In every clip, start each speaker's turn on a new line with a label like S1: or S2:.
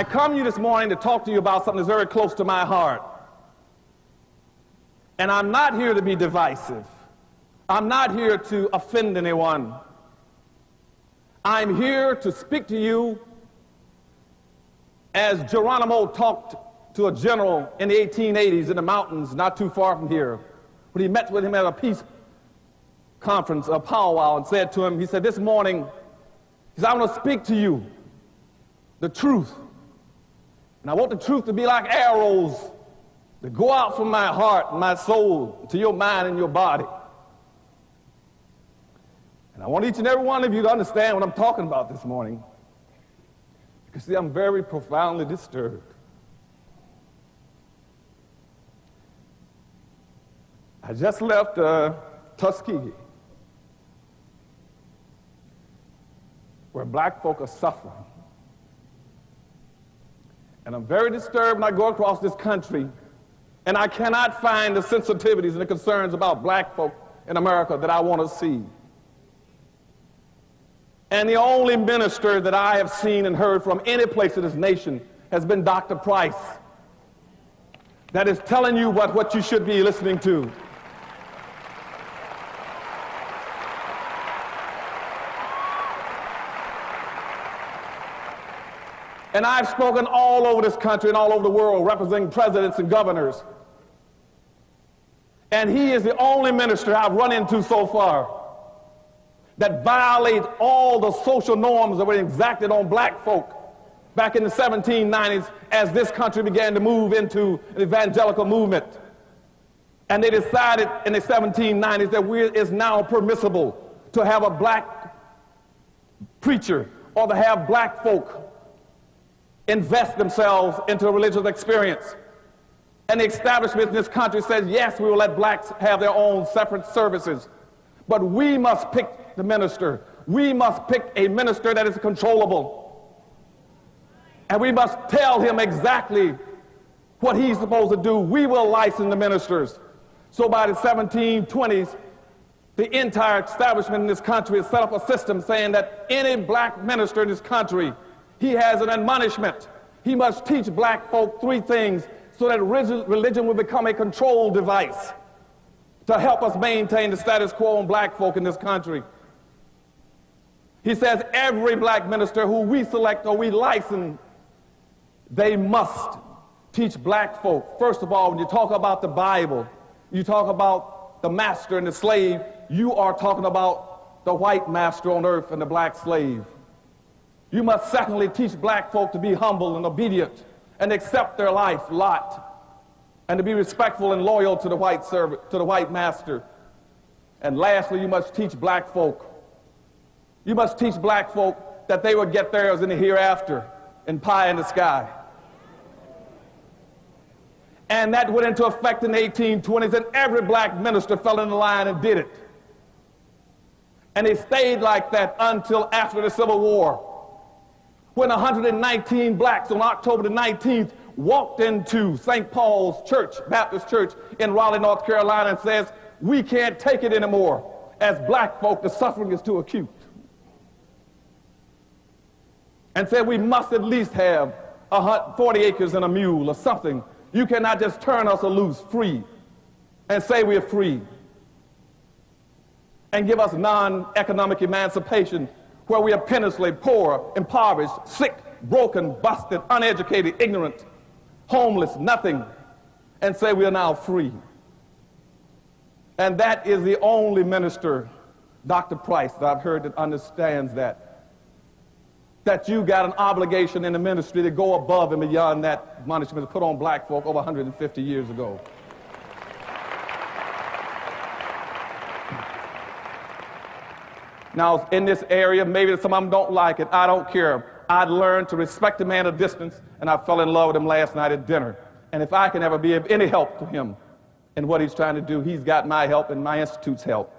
S1: I come to you this morning to talk to you about something that's very close to my heart. And I'm not here to be divisive. I'm not here to offend anyone. I'm here to speak to you as Geronimo talked to a general in the 1880s in the mountains not too far from here, when he met with him at a peace conference, a powwow, and said to him, he said, this morning, he said, I want to speak to you the truth. And I want the truth to be like arrows that go out from my heart and my soul to your mind and your body. And I want each and every one of you to understand what I'm talking about this morning. Because, see, I'm very profoundly disturbed. I just left Tuskegee, where black folk are suffering. And I'm very disturbed when I go across this country, and I cannot find the sensitivities and the concerns about black folk in America that I want to see. And the only minister that I have seen and heard from any place in this nation has been Dr. Price, that is telling you what you should be listening to. And I've spoken all over this country and all over the world representing presidents and governors. And he is the only minister I've run into so far that violates all the social norms that were exacted on black folk back in the 1790s as this country began to move into an evangelical movement. And they decided in the 1790s that it's now permissible to have a black preacher or to have black folk invest themselves into a religious experience. And the establishment in this country says, yes, we will let blacks have their own separate services, but we must pick the minister. We must pick a minister that is controllable. And we must tell him exactly what he's supposed to do. We will license the ministers. So by the 1720s, the entire establishment in this country has set up a system saying that any black minister in this country, he has an admonishment. He must teach black folk three things so that religion will become a control device to help us maintain the status quo on black folk in this country. He says every black minister who we select or we license, they must teach black folk. First of all, when you talk about the Bible, you talk about the master and the slave, you are talking about the white master on earth and the black slave. You must secondly teach black folk to be humble and obedient and accept their life lot, and to be respectful and loyal to the white servant, to the white master. And lastly, you must teach black folk. You must teach black folk that they will get theirs in the hereafter, in pie in the sky. And that went into effect in the 1820s, and every black minister fell in the line and did it. And they stayed like that until after the Civil War, when 119 blacks on October the 19th walked into St. Paul's Church, Baptist Church in Raleigh, North Carolina, and says, we can't take it anymore. As black folk, the suffering is too acute. And said we must at least have 40 acres and a mule or something. You cannot just turn us loose free and say we're free and give us non-economic emancipation where we are pennilessly, poor, impoverished, sick, broken, busted, uneducated, ignorant, homeless, nothing, and say we are now free. And that is the only minister, Dr. Price, that I've heard that understands that you got an obligation in the ministry to go above and beyond that admonishment put on black folk over 150 years ago. Now, in this area, maybe some of them don't like it. I don't care. I'd learned to respect a man at a distance, and I fell in love with him last night at dinner. And if I can ever be of any help to him in what he's trying to do, he's got my help and my institute's help.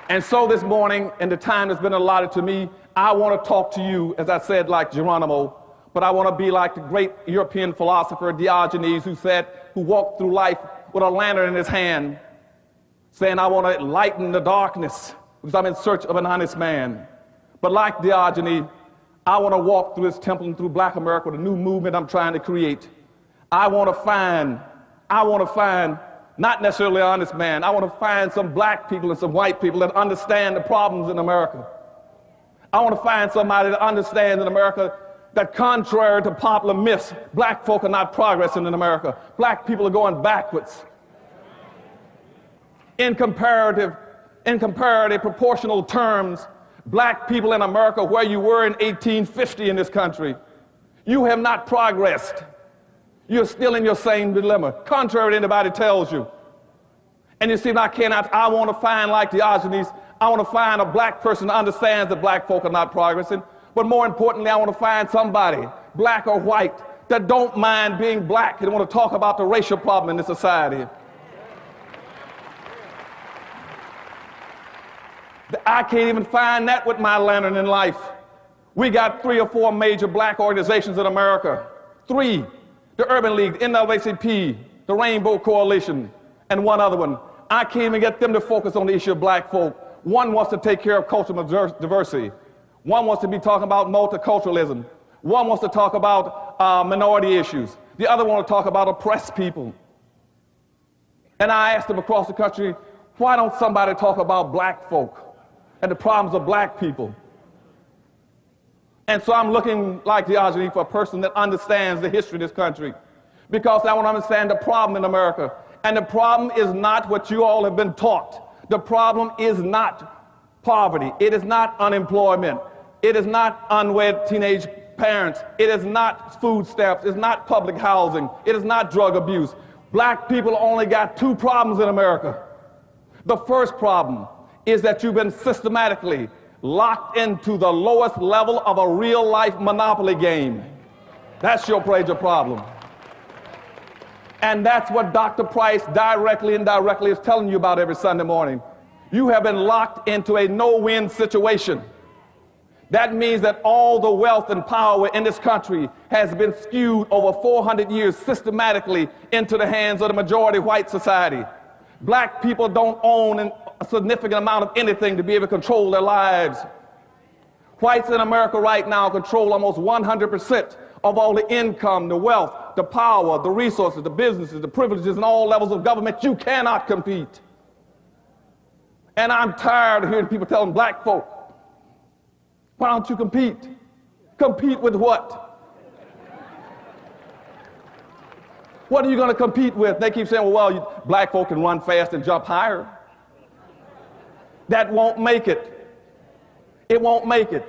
S1: And so this morning, in the time that's been allotted to me, I want to talk to you, as I said, like Geronimo, but I want to be like the great European philosopher Diogenes, who walked through life with a lantern in his hand, saying, I want to lighten the darkness because I'm in search of an honest man. But like Diogenes, I want to walk through this temple and through black America with a new movement I'm trying to create. I want to find not necessarily an honest man. I want to find some black people and some white people that understand the problems in America. I want to find somebody that understands in America that contrary to popular myths, black folk are not progressing in America. Black people are going backwards. In comparative proportional terms, black people in America, where you were in 1850 in this country, you have not progressed. You're still in your same dilemma, contrary to anybody tells you. And you see, I want to find, like Diogenes, I want to find a black person that understands that black folk are not progressing. But more importantly, I want to find somebody, black or white, that don't mind being black and want to talk about the racial problem in this society. I can't even find that with my lantern in life. We got 3 or 4 major black organizations in America. 3. The Urban League, the NAACP, the Rainbow Coalition, and one other one. I can't even get them to focus on the issue of black folk. One wants to take care of cultural diversity. One wants to be talking about multiculturalism. One wants to talk about minority issues. The other wants to talk about oppressed people. And I asked them across the country, why don't somebody talk about black folk and the problems of black people? And so I'm looking, like Diogenes, for a person that understands the history of this country, because I want to understand the problem in America. And the problem is not what you all have been taught. The problem is not poverty. It is not unemployment. It is not unwed teenage parents. It is not food stamps. It's not public housing. It is not drug abuse. Black people only got 2 problems in America. The first problem is that you've been systematically locked into the lowest level of a real-life monopoly game. That's your major problem. And that's what Dr. Price directly and indirectly is telling you about every Sunday morning. You have been locked into a no-win situation. That means that all the wealth and power in this country has been skewed over 400 years systematically into the hands of the majority white society. Black people don't own a significant amount of anything to be able to control their lives. Whites in America right now control almost 100% of all the income, the wealth, the power, the resources, the businesses, the privileges, and all levels of government. You cannot compete. And I'm tired of hearing people telling black folk, why don't you compete? Compete with what? What are you going to compete with? They keep saying, well, black folk can run fast and jump higher. That won't make it. It won't make it.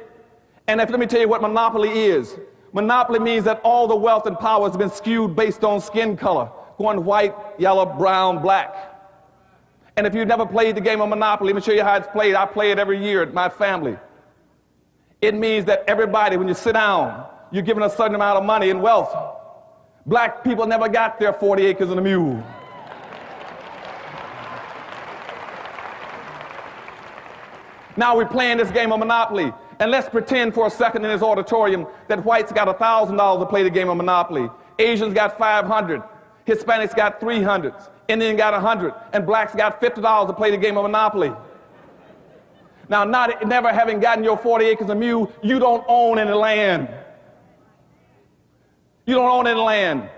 S1: And let me tell you what monopoly is. Monopoly means that all the wealth and power has been skewed based on skin color, going white, yellow, brown, black. And if you've never played the game of Monopoly, let me show you how it's played. I play it every year at my family. It means that everybody, when you sit down, you're given a certain amount of money and wealth. Black people never got their 40 acres and a mule. Now we're playing this game of Monopoly. And let's pretend for a second in this auditorium that whites got $1,000 to play the game of Monopoly. Asians got $500. Hispanics got $300. Indians got $100. And blacks got $50 to play the game of Monopoly. Now, never having gotten your 40 acres of mule, you don't own any land. You don't own any land.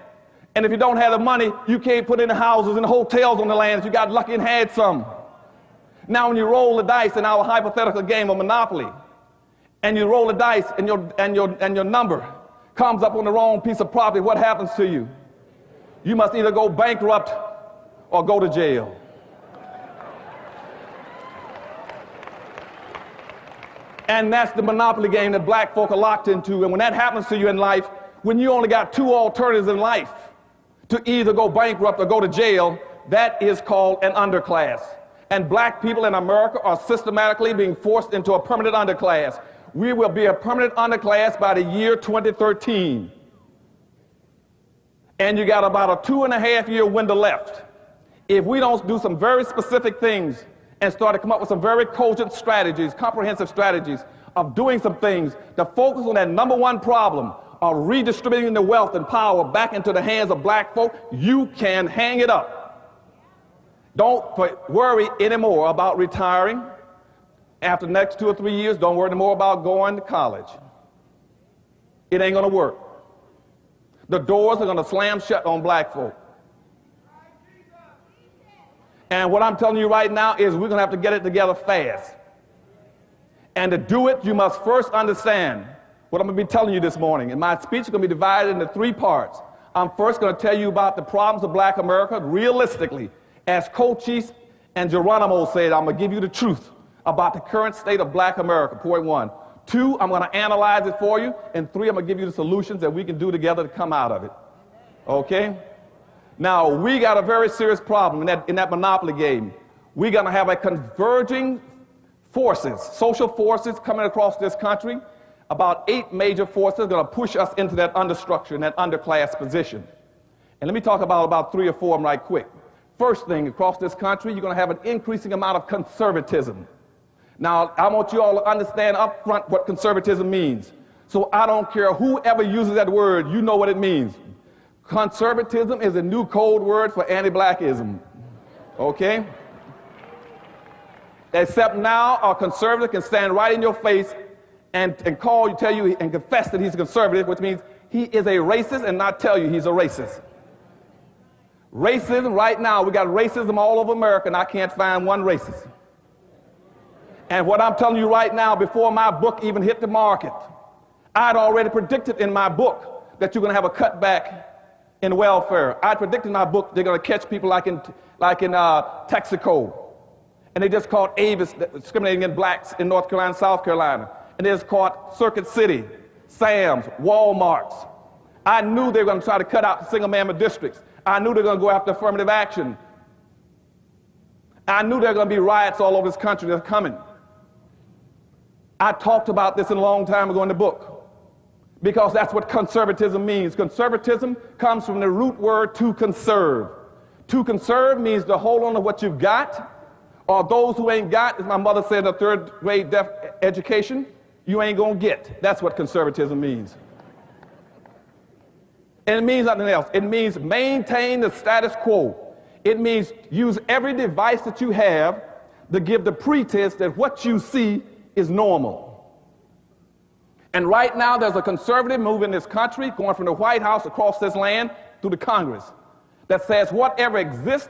S1: And if you don't have the money, you can't put any houses and hotels on the land if you got lucky and had some. Now, when you roll the dice in our hypothetical game of Monopoly, and you roll the dice and your number comes up on the wrong piece of property, what happens to you? You must either go bankrupt or go to jail. And that's the monopoly game that black folk are locked into. And when that happens to you in life, when you only got 2 alternatives in life, to either go bankrupt or go to jail, that is called an underclass. And black people in America are systematically being forced into a permanent underclass. We will be a permanent underclass by the year 2013. And you got about a 2.5-year window left. If we don't do some very specific things and start to come up with some very cogent strategies, comprehensive strategies of doing some things to focus on that number 1 problem of redistributing the wealth and power back into the hands of black folk, you can hang it up. Don't worry anymore about retiring. After the next 2 or 3 years, don't worry anymore about going to college. It ain't going to work. The doors are going to slam shut on black folk. And what I'm telling you right now is we're going to have to get it together fast. And to do it, you must first understand what I'm going to be telling you this morning. And my speech is going to be divided into 3 parts. I'm first going to tell you about the problems of black America realistically. As Cochise and Geronimo said, I'm going to give you the truth about the current state of black America, point 1. 2, I'm going to analyze it for you. And 3, I'm going to give you the solutions that we can do together to come out of it. Okay? Now, we got a very serious problem in that monopoly game. We're going to have a converging forces, social forces coming across this country. About 8 major forces are going to push us into that understructure and that underclass position. And let me talk about 3 or 4 of them right quick. First thing, across this country, you're going to have an increasing amount of conservatism. Now, I want you all to understand up front what conservatism means. So I don't care whoever uses that word, you know what it means. Conservatism is a new code word for anti-blackism. Okay? Except now a conservative can stand right in your face and tell you and confess that he's a conservative, which means he is a racist and not tell you he's a racist. Racism, right now, we got racism all over America, and I can't find one racist. And what I'm telling you right now, before my book even hit the market, I'd already predicted in my book that you're going to have a cutback in welfare. I predicted in my book they're going to catch people like in Texaco. And they just caught Avis discriminating against blacks in North Carolina and South Carolina. And they just caught Circuit City, Sam's, Walmart's. I knew they were going to try to cut out the single-member districts. I knew they were going to go after affirmative action. I knew there were going to be riots all over this country that are coming. I talked about this a long time ago in the book because that's what conservatism means. Conservatism comes from the root word to conserve. To conserve means to hold on to what you've got, or those who ain't got, as my mother said in a 3rd grade deaf education, you ain't going to get. That's what conservatism means. And it means nothing else. It means maintain the status quo. It means use every device that you have to give the pretense that what you see is normal. And right now there's a conservative move in this country going from the White House across this land through the Congress that says whatever exists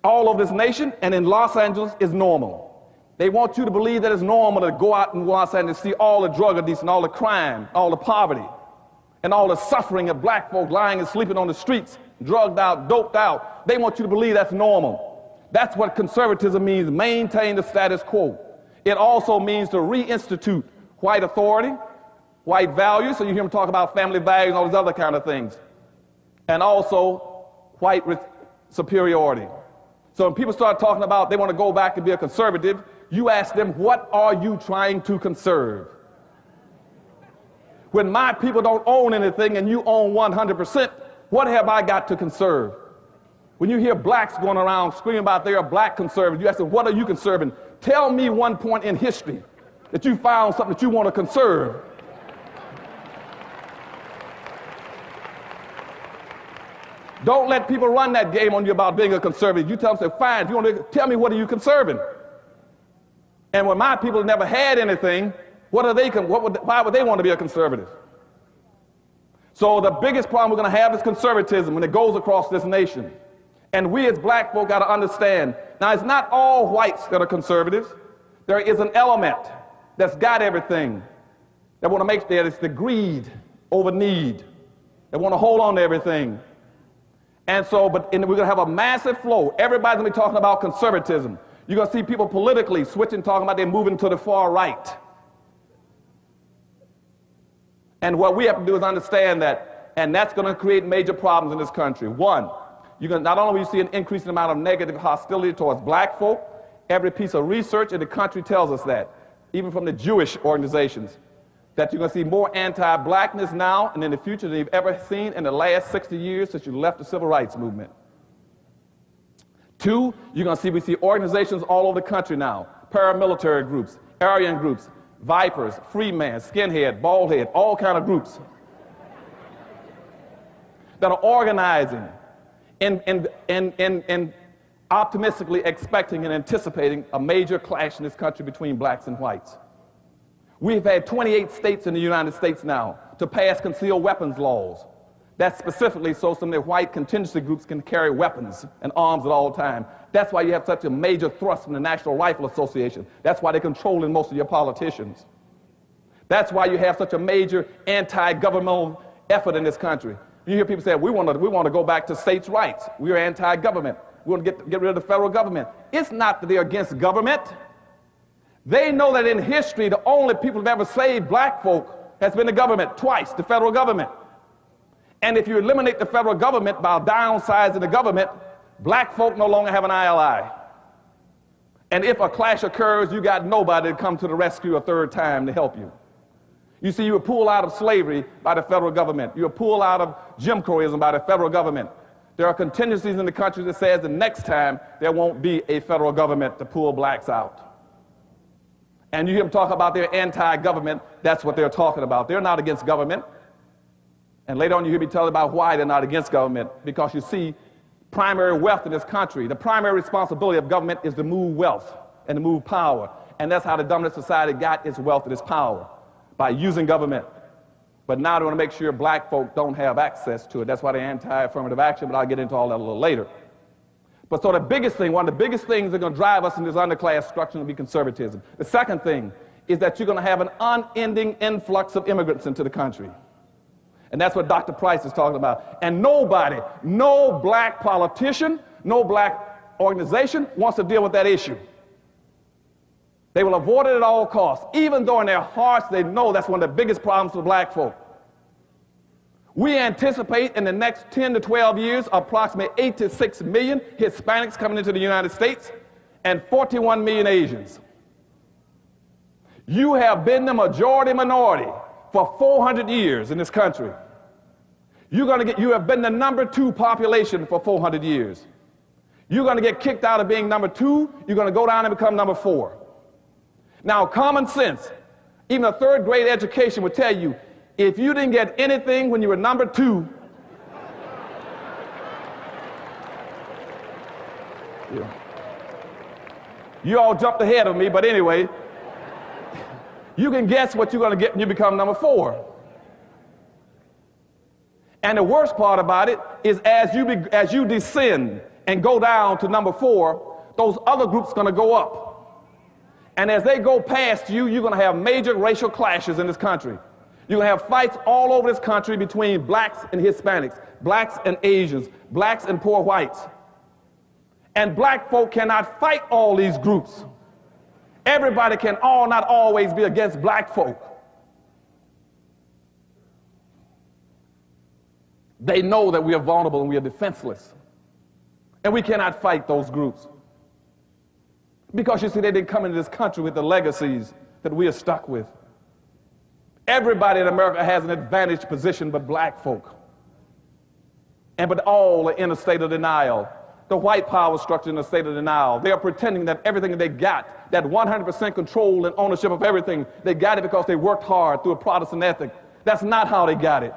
S1: all over this nation and in Los Angeles is normal. They want you to believe that it's normal to go out in Los Angeles and see all the drug abuse and all the crime, all the poverty, and all the suffering of black folk lying and sleeping on the streets, drugged out, doped out. They want you to believe that's normal. That's what conservatism means, maintain the status quo. It also means to reinstitute white authority, white values, so you hear them talk about family values and all these other kind of things, and also white superiority. So when people start talking about they want to go back and be a conservative, you ask them, what are you trying to conserve? When my people don't own anything and you own 100%, what have I got to conserve? When you hear blacks going around screaming about they're a black conservative, you ask them, what are you conserving? Tell me one point in history that you found something that you want to conserve. Don't let people run that game on you about being a conservative. You tell them, say, fine, if you want to tell me what are you conserving? And when my people never had anything, why would they want to be a conservative? So the biggest problem we're going to have is conservatism when it goes across this nation. And we as black folk got to understand, now it's not all whites that are conservatives. There is an element that's got everything that want to make that it's the greed over need. They want to hold on to everything. And so, we're going to have a massive flow. Everybody's going to be talking about conservatism. You're going to see people politically switching, talking about they're moving to the far right. And what we have to do is understand that, and that's going to create major problems in this country. One, you're going to, not only will you see an increasing amount of negative hostility towards black folk, every piece of research in the country tells us that, even from the Jewish organizations, that you're going to see more anti-blackness now and in the future than you've ever seen in the last 60 years since you left the civil rights movement. Two, you're going to see, we see organizations all over the country now, paramilitary groups, Aryan groups, Vipers, Freeman, Skinhead, Baldhead, all kind of groups that are organizing in optimistically expecting and anticipating a major clash in this country between blacks and whites. We've had 28 states in the United States now to pass concealed weapons laws. That's specifically so some of the white contingency groups can carry weapons and arms at all times. That's why you have such a major thrust from the National Rifle Association. That's why they're controlling most of your politicians. That's why you have such a major anti-governmental effort in this country. You hear people say, we want to go back to states' rights. We are anti-government. We want to get rid of the federal government. It's not that they're against government. They know that in history, the only people who've ever saved black folk has been the government, twice, the federal government. And if you eliminate the federal government by downsizing the government, black folk no longer have an ally. And if a clash occurs, you got nobody to come to the rescue a third time to help you. You see, you were pulled out of slavery by the federal government. You were pulled out of Jim Crowism by the federal government. There are contingencies in the country that says the next time there won't be a federal government to pull blacks out. And you hear them talk about their anti-government, that's what they're talking about. They're not against government. And later on you hear me tell about why they're not against government. Because you see, primary wealth in this country, the primary responsibility of government is to move wealth and to move power. And that's how the dominant society got its wealth and its power, by using government. But now they want to make sure black folk don't have access to it. That's why they're anti-affirmative action, but I'll get into all that a little later. But so the biggest thing, one of the biggest things that are going to drive us in this underclass structure will be conservatism. The second thing is that you're going to have an unending influx of immigrants into the country. And that's what Dr. Price is talking about. And nobody, no black politician, no black organization wants to deal with that issue. They will avoid it at all costs, even though in their hearts they know that's one of the biggest problems for black folk. We anticipate in the next 10 to 12 years approximately 8 to 6 million Hispanics coming into the United States and 41 million Asians. You have been the majority minority for 400 years in this country. You have been the #2 population for 400 years. You're going to get kicked out of being #2. You're going to go down and become #4. Now, common sense, even a third grade education would tell you, if you didn't get anything when you were #2, you all jumped ahead of me, but anyway, you can guess what you're going to get when you become #4. And the worst part about it is as you descend and go down to #4, those other groups are going to go up. And as they go past you, you're going to have major racial clashes in this country. You're going to have fights all over this country between blacks and Hispanics, blacks and Asians, blacks and poor whites. And black folk cannot fight all these groups. Everybody can not always be against black folk. They know that we are vulnerable and we are defenseless. And we cannot fight those groups. Because you see, they didn't come into this country with the legacies that we are stuck with. Everybody in America has an advantaged position but black folk. But all are in a state of denial. The white power structure in a state of denial. They are pretending that everything that they got, that 100% control and ownership of everything, they got it because they worked hard through a Protestant ethic. That's not how they got it.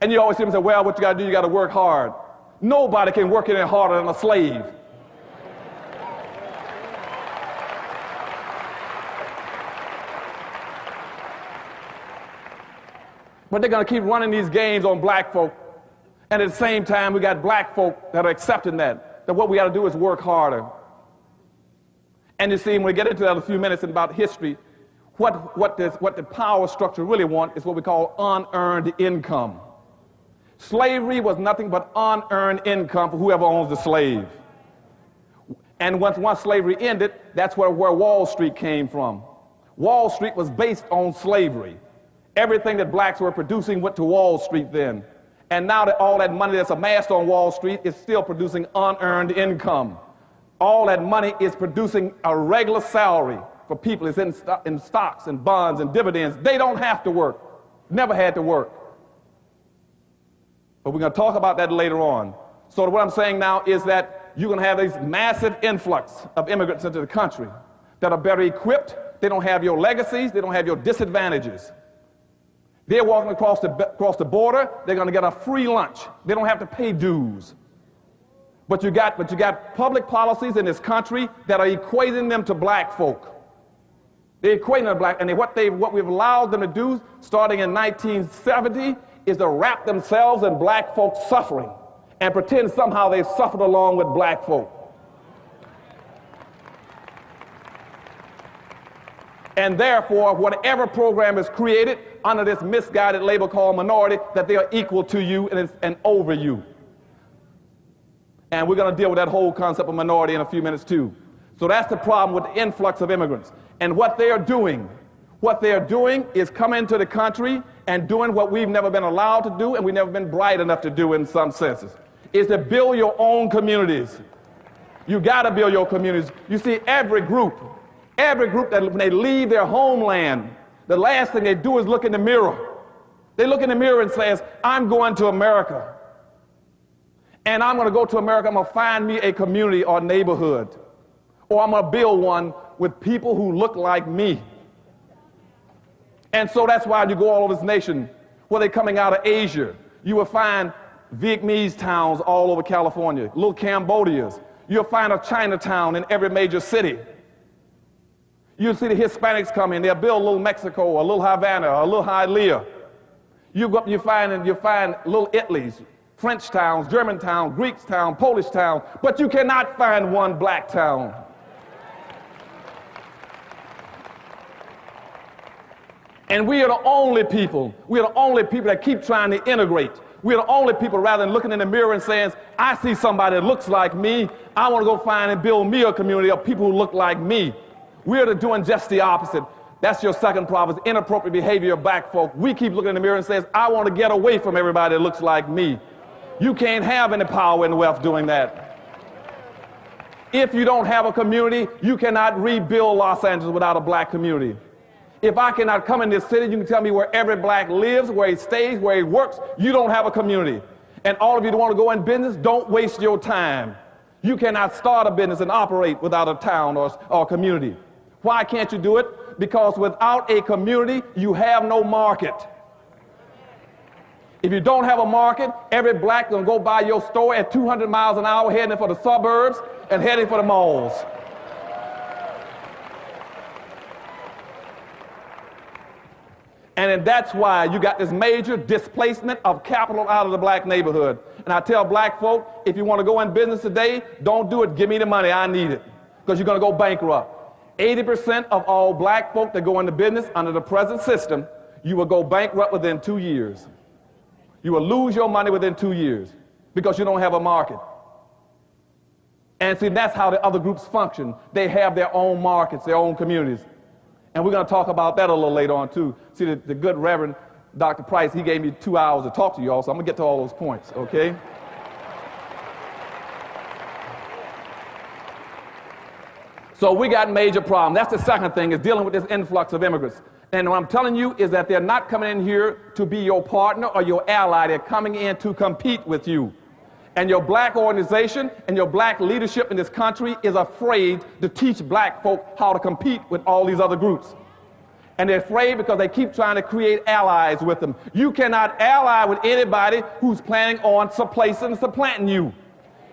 S1: And you always hear them say, well, what you got to do, you got to work hard. Nobody can work any harder than a slave. But they're going to keep running these games on black folk. And at the same time, we got black folk that are accepting that what we got to do is work harder. And you see, when we get into that in a few minutes about history, what the power structure really wants is what we call unearned income. Slavery was nothing but unearned income for whoever owns the slave. And once slavery ended, that's where Wall Street came from. Wall Street was based on slavery. Everything that blacks were producing went to Wall Street then. And now that all that money that's amassed on Wall Street is still producing unearned income. All that money is producing a regular salary for people. It's in stocks and bonds and dividends. They don't have to work. Never had to work. But we're going to talk about that later on. So what I'm saying now is that you're going to have this massive influx of immigrants into the country that are better equipped. They don't have your legacies. They don't have your disadvantages. They're walking across the border. They're going to get a free lunch. They don't have to pay dues. But you got public policies in this country that are equating them to black folk. They're equating them to black, and what we've allowed them to do starting in 1970 is to wrap themselves in black folks' suffering and pretend somehow they suffered along with black folk. And therefore, whatever program is created under this misguided label called minority, that they are equal to you and over you. And we're going to deal with that whole concept of minority in a few minutes too. So that's the problem with the influx of immigrants. And what they are doing is coming into the country and doing what we've never been allowed to do and we've never been bright enough to do in some senses, is to build your own communities. You got to build your communities. You see, every group that when they leave their homeland, the last thing they do is look in the mirror. They look in the mirror and says, I'm going to America. And I'm going to go to America, I'm going to find me a community or neighborhood. Or I'm going to build one with people who look like me. And so that's why you go all over this nation, where they're coming out of Asia. You will find Vietnamese towns all over California, little Cambodias. You'll find a Chinatown in every major city. You'll see the Hispanics come in, they'll build a little Mexico, a little Havana, a little Hialeah. You go up, you find little Italys, French towns, German towns, Greek towns, Polish towns, but you cannot find one black town. And we are the only people that keep trying to integrate. We're the only people, rather than looking in the mirror and saying, I see somebody that looks like me, I want to go find and build me a community of people who look like me. We're doing just the opposite. That's your second problem, is inappropriate behavior of black folk. We keep looking in the mirror and says, I want to get away from everybody that looks like me. You can't have any power and wealth doing that. If you don't have a community, you cannot rebuild Los Angeles without a black community. If I cannot come in this city, you can tell me where every black lives, where he stays, where he works. You don't have a community. And all of you that want to go in business, don't waste your time. You cannot start a business and operate without a town or a community. Why can't you do it? Because without a community, you have no market. If you don't have a market, every black gonna go by your store at 200 miles an hour heading for the suburbs and heading for the malls. And that's why you got this major displacement of capital out of the black neighborhood. And I tell black folk, if you want to go in business today, don't do it. Give me the money. I need it. Because you're going to go bankrupt. 80% of all black folk that go into business under the present system, you will go bankrupt within 2 years. You will lose your money within 2 years because you don't have a market. And see, that's how the other groups function. They have their own markets, their own communities. And we're going to talk about that a little later on, too. See, the good Reverend Dr. Price, he gave me 2 hours to talk to you all, so I'm going to get to all those points, okay? So we got major problems. That's the second thing, is dealing with this influx of immigrants. And what I'm telling you is that they're not coming in here to be your partner or your ally. They're coming in to compete with you. And your black organization and your black leadership in this country is afraid to teach black folk how to compete with all these other groups. And they're afraid because they keep trying to create allies with them. You cannot ally with anybody who's planning on supplanting you.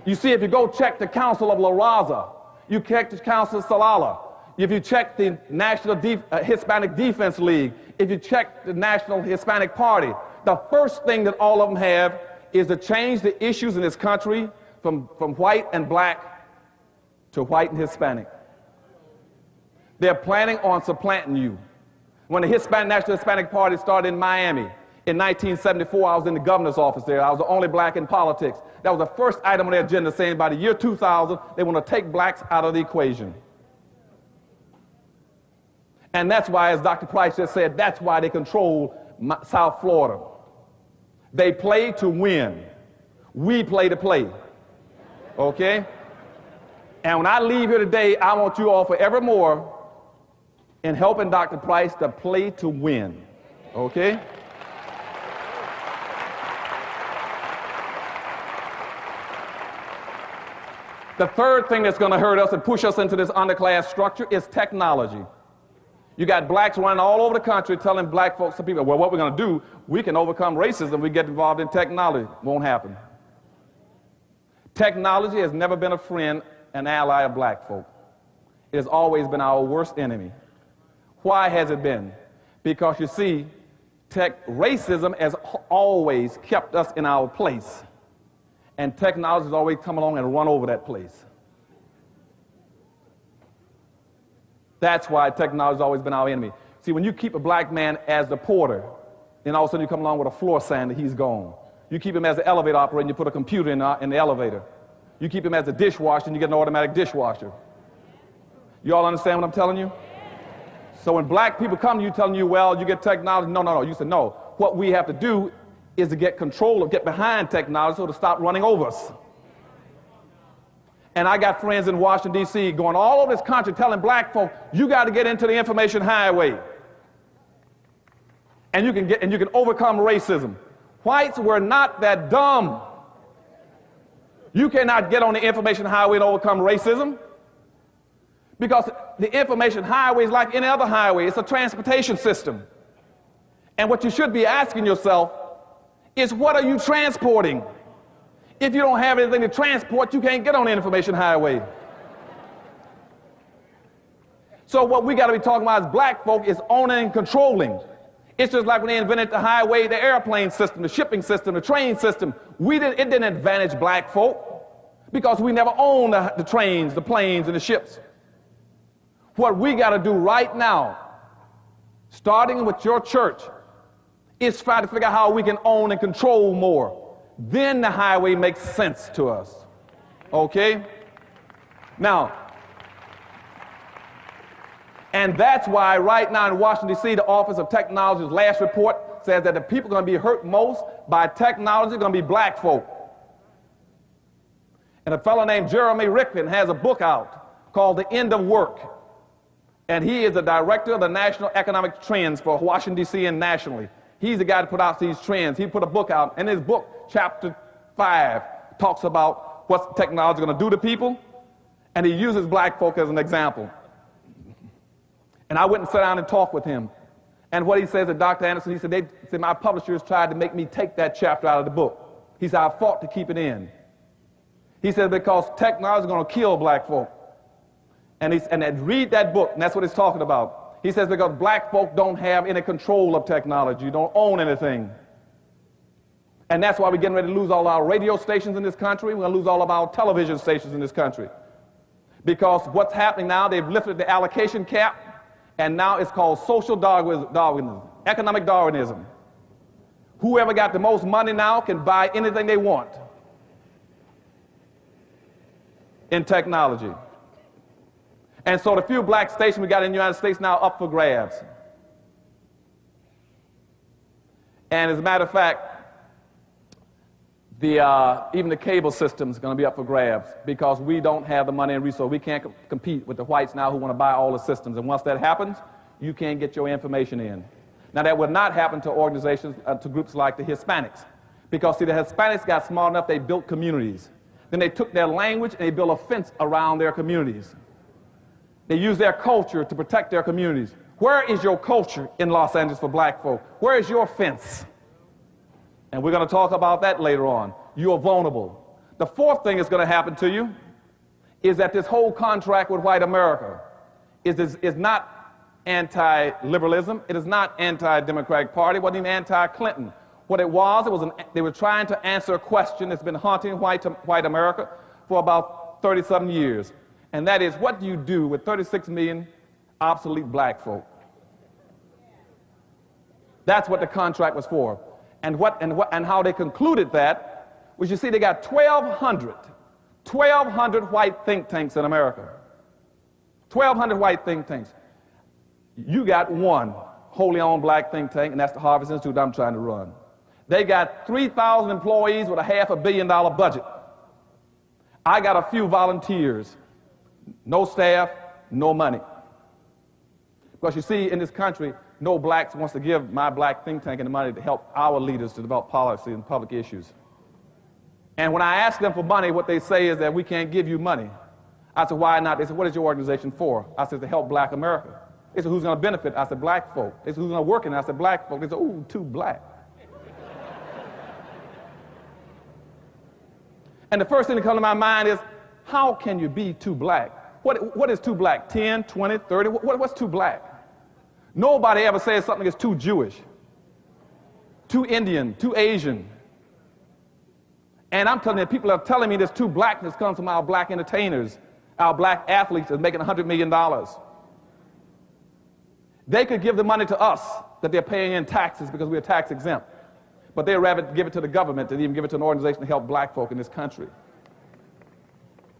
S1: You see, if you go check the Council of La Raza, you check the Council of Salala, if you check the National Hispanic Defense League, if you check the National Hispanic Party, the first thing that all of them have is to change the issues in this country from white and black to white and Hispanic. They're planning on supplanting you. When the National Hispanic Party started in Miami in 1974, I was in the governor's office there. I was the only black in politics. That was the first item on their agenda, saying by the year 2000, they want to take blacks out of the equation. And that's why, as Dr. Price just said, that's why they control South Florida. They play to win. We play to play. Okay? And when I leave here today, I want you all forevermore in helping Dr. Price to play to win. Okay? The third thing that's going to hurt us and push us into this underclass structure is technology. You got blacks running all over the country telling black folks, some people, well, what we're going to do, we can overcome racism, we get involved in technology. Won't happen. Technology has never been a friend, an ally of black folk. It has always been our worst enemy. Why has it been? Because you see, racism has always kept us in our place. And technology has always come along and run over that place. That's why technology has always been our enemy. See, when you keep a black man as the porter, then all of a sudden you come along with a floor sander, he's gone. You keep him as the elevator operator and you put a computer in the elevator. You keep him as a dishwasher and you get an automatic dishwasher. You all understand what I'm telling you? So when black people come to you telling you, well, you get technology, no. You say, no. What we have to do is to get control of, get behind technology so to stop running over us. And I got friends in Washington, D.C. going all over this country telling black folk, you got to get into the information highway. And you can overcome racism. Whites were not that dumb. You cannot get on the information highway and overcome racism. Because the information highway is like any other highway. It's a transportation system. And what you should be asking yourself is, what are you transporting? If you don't have anything to transport, you can't get on the information highway. So what we got to be talking about as black folk is owning and controlling. It's just like when they invented the highway, the airplane system, the shipping system, the train system. It didn't advantage black folk because we never owned the trains, the planes, and the ships. What we got to do right now, starting with your church, is try to figure out how we can own and control more. Then the highway makes sense to us. Okay? Now, and that's why right now in Washington, D.C., the Office of Technology's last report says that the people going to be hurt most by technology are going to be black folk. And a fellow named Jeremy Rickman has a book out called The End of Work. And he is the director of the National Economic Trends for Washington, D.C. and nationally. He's the guy that put out these trends. He put a book out, and his book, Chapter 5, talks about what technology is going to do to people, and he uses black folk as an example. And I went and sat down and talked with him. And what he says to Dr. Anderson, he said, my publishers tried to make me take that chapter out of the book. He said, I fought to keep it in. He said, because technology is going to kill black folk. And read that book, and that's what he's talking about. He says because black folk don't have any control of technology, don't own anything. And that's why we're getting ready to lose all our radio stations in this country. We're going to lose all of our television stations in this country. Because what's happening now, they've lifted the allocation cap, and now it's called social Darwinism, economic Darwinism. Whoever got the most money now can buy anything they want in technology. And so the few black stations we got in the United States now up for grabs. And as a matter of fact, even the cable system is going to be up for grabs because we don't have the money and resources. We can't compete with the whites now who want to buy all the systems. And once that happens, you can't get your information in. Now, that would not happen to organizations, to groups like the Hispanics. Because, see, the Hispanics got smart enough, they built communities. Then they took their language and they built a fence around their communities. They use their culture to protect their communities. Where is your culture in Los Angeles for black folk? Where is your fence? And we're going to talk about that later on. You are vulnerable. The fourth thing that's going to happen to you is that this whole contract with white America is not anti-liberalism. It is not anti-Democratic Party. It wasn't even anti-Clinton. What it was they were trying to answer a question that's been haunting white America for about 30-something years. And that is, what do you do with 36 million obsolete black folk? That's what the contract was for. And how they concluded that was, you see, they got 1,200 white think tanks in America. 1,200 white think tanks. You got one wholly owned black think tank, and that's the Harvest Institute I'm trying to run. They got 3,000 employees with a $500 million budget. I got a few volunteers. No staff, no money. Because you see, in this country, no blacks wants to give my black think tank any money to help our leaders to develop policy and public issues. And when I ask them for money, what they say is that we can't give you money. I said, why not? They said, what is your organization for? I said, to help black America. They said, who's going to benefit? I said, black folk. They said, who's going to work in it? I said, black folk. They said, ooh, too black. And the first thing that comes to my mind is, how can you be too black? What is too black? 10, 20, 30? What's too black? Nobody ever says something is too Jewish, too Indian, too Asian. And I'm telling you, people are telling me this too blackness comes from our black entertainers, our black athletes that's making $100 million. They could give the money to us that they're paying in taxes because we're tax exempt. But they'd rather give it to the government than even give it to an organization to help black folk in this country.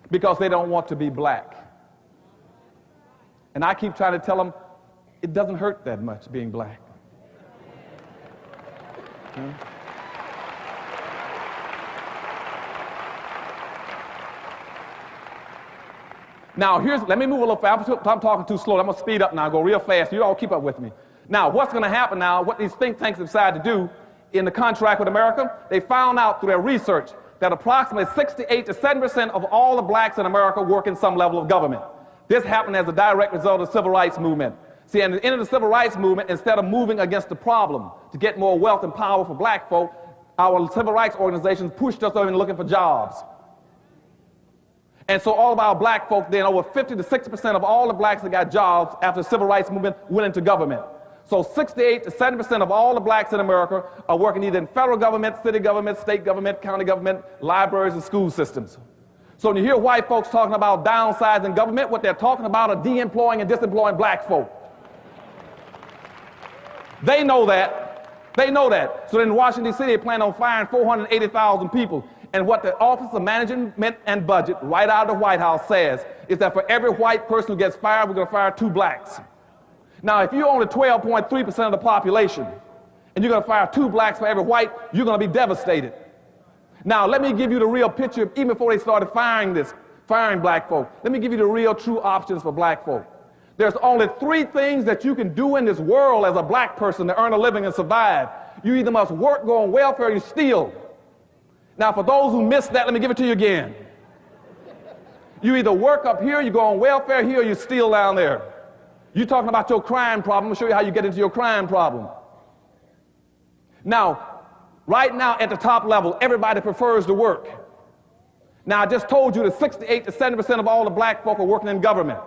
S1: Because they don't want to be black. And I keep trying to tell them, it doesn't hurt that much being black. Now, let me move a little fast. I'm talking too slow. I'm going to speed up now, go real fast. You all keep up with me. Now, what's going to happen now, what these think tanks decide to do in the contract with America, they found out through their research that approximately 68 to 7% of all the blacks in America work in some level of government. This happened as a direct result of the civil rights movement. See, at the end of the civil rights movement, instead of moving against the problem to get more wealth and power for black folk, our civil rights organizations pushed us over and looking for jobs. And so all of our black folk then, over 50 to 60% of all the blacks that got jobs after the civil rights movement went into government. So 68 to 70% of all the blacks in America are working either in federal government, city government, state government, county government, libraries, and school systems. So when you hear white folks talking about downsizing government, what they're talking about are de-employing and disemploying black folk. They know that. They know that. So in Washington, D.C., they plan on firing 480,000 people. And what the Office of Management and Budget, right out of the White House, says is that for every white person who gets fired, we're going to fire 2 blacks. Now, if you're only 12.3% of the population, and you're going to fire 2 blacks for every white, you're going to be devastated. Now, let me give you the real picture, even before they started firing black folk. Let me give you the real true options for black folk. There's only 3 things that you can do in this world as a black person to earn a living and survive. You either must work, go on welfare, or you steal. Now, for those who missed that, let me give it to you again. You either work up here, you go on welfare here, or you steal down there. You're talking about your crime problem. I'm going to show you how you get into your crime problem. Now, right now at the top level, everybody prefers to work. Now, I just told you that 68 to 70% of all the black folk are working in government.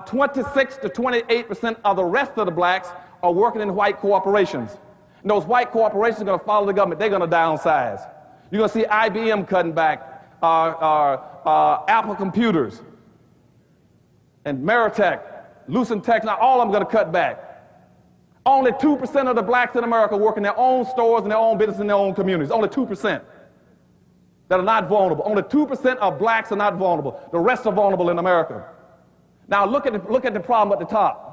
S1: 26 to 28% of the rest of the blacks are working in white corporations. And those white corporations are going to follow the government. They're going to downsize. You're going to see IBM cutting back, Apple Computers, and Meritech, Lucent Tech, now all of them are going to cut back. Only 2% of the blacks in America work in their own stores and their own business in their own communities. Only 2% that are not vulnerable. Only 2% of blacks are not vulnerable. The rest are vulnerable in America. Now look at the problem at the top.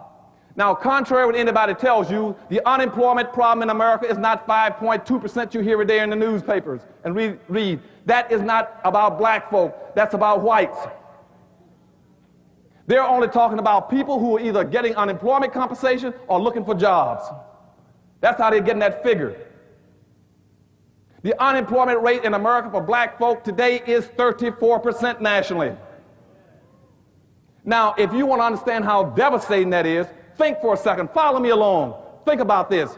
S1: Now, contrary to what anybody tells you, the unemployment problem in America is not 5.2%. You hear it there in the newspapers and read. That is not about black folk. That's about whites. They're only talking about people who are either getting unemployment compensation or looking for jobs. That's how they're getting that figure. The unemployment rate in America for black folk today is 34% nationally. Now, if you want to understand how devastating that is, think for a second. Follow me along. Think about this.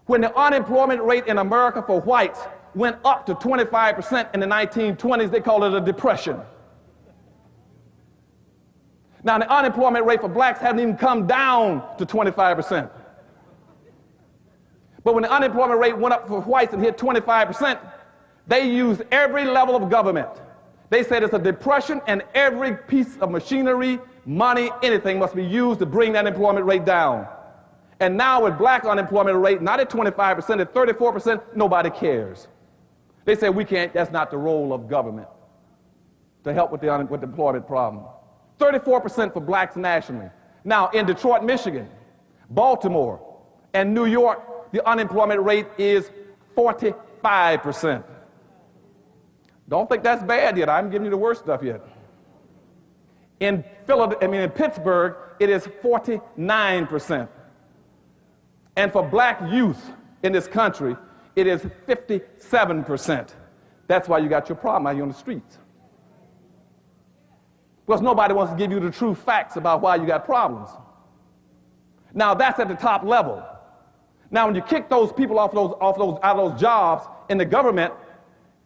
S1: When the unemployment rate in America for whites went up to 25% in the 1920s, they called it a depression. Now, the unemployment rate for blacks hasn't even come down to 25%. But when the unemployment rate went up for whites and hit 25%, they used every level of government. They said it's a depression and every piece of machinery, money, anything must be used to bring that employment rate down. And now with black unemployment rate, not at 25%, at 34%, nobody cares. They say we can't, that's not the role of government to help with the employment problem. 34% for blacks nationally. Now in Detroit, Michigan, Baltimore, and New York, the unemployment rate is 45%. Don't think that's bad yet. I'm giving you the worst stuff yet. In Pittsburgh, it is 49%. And for black youth in this country, it is 57%. That's why you got your problem out here on the streets. Because nobody wants to give you the true facts about why you got problems. Now that's at the top level. Now when you kick those people out of those jobs in the government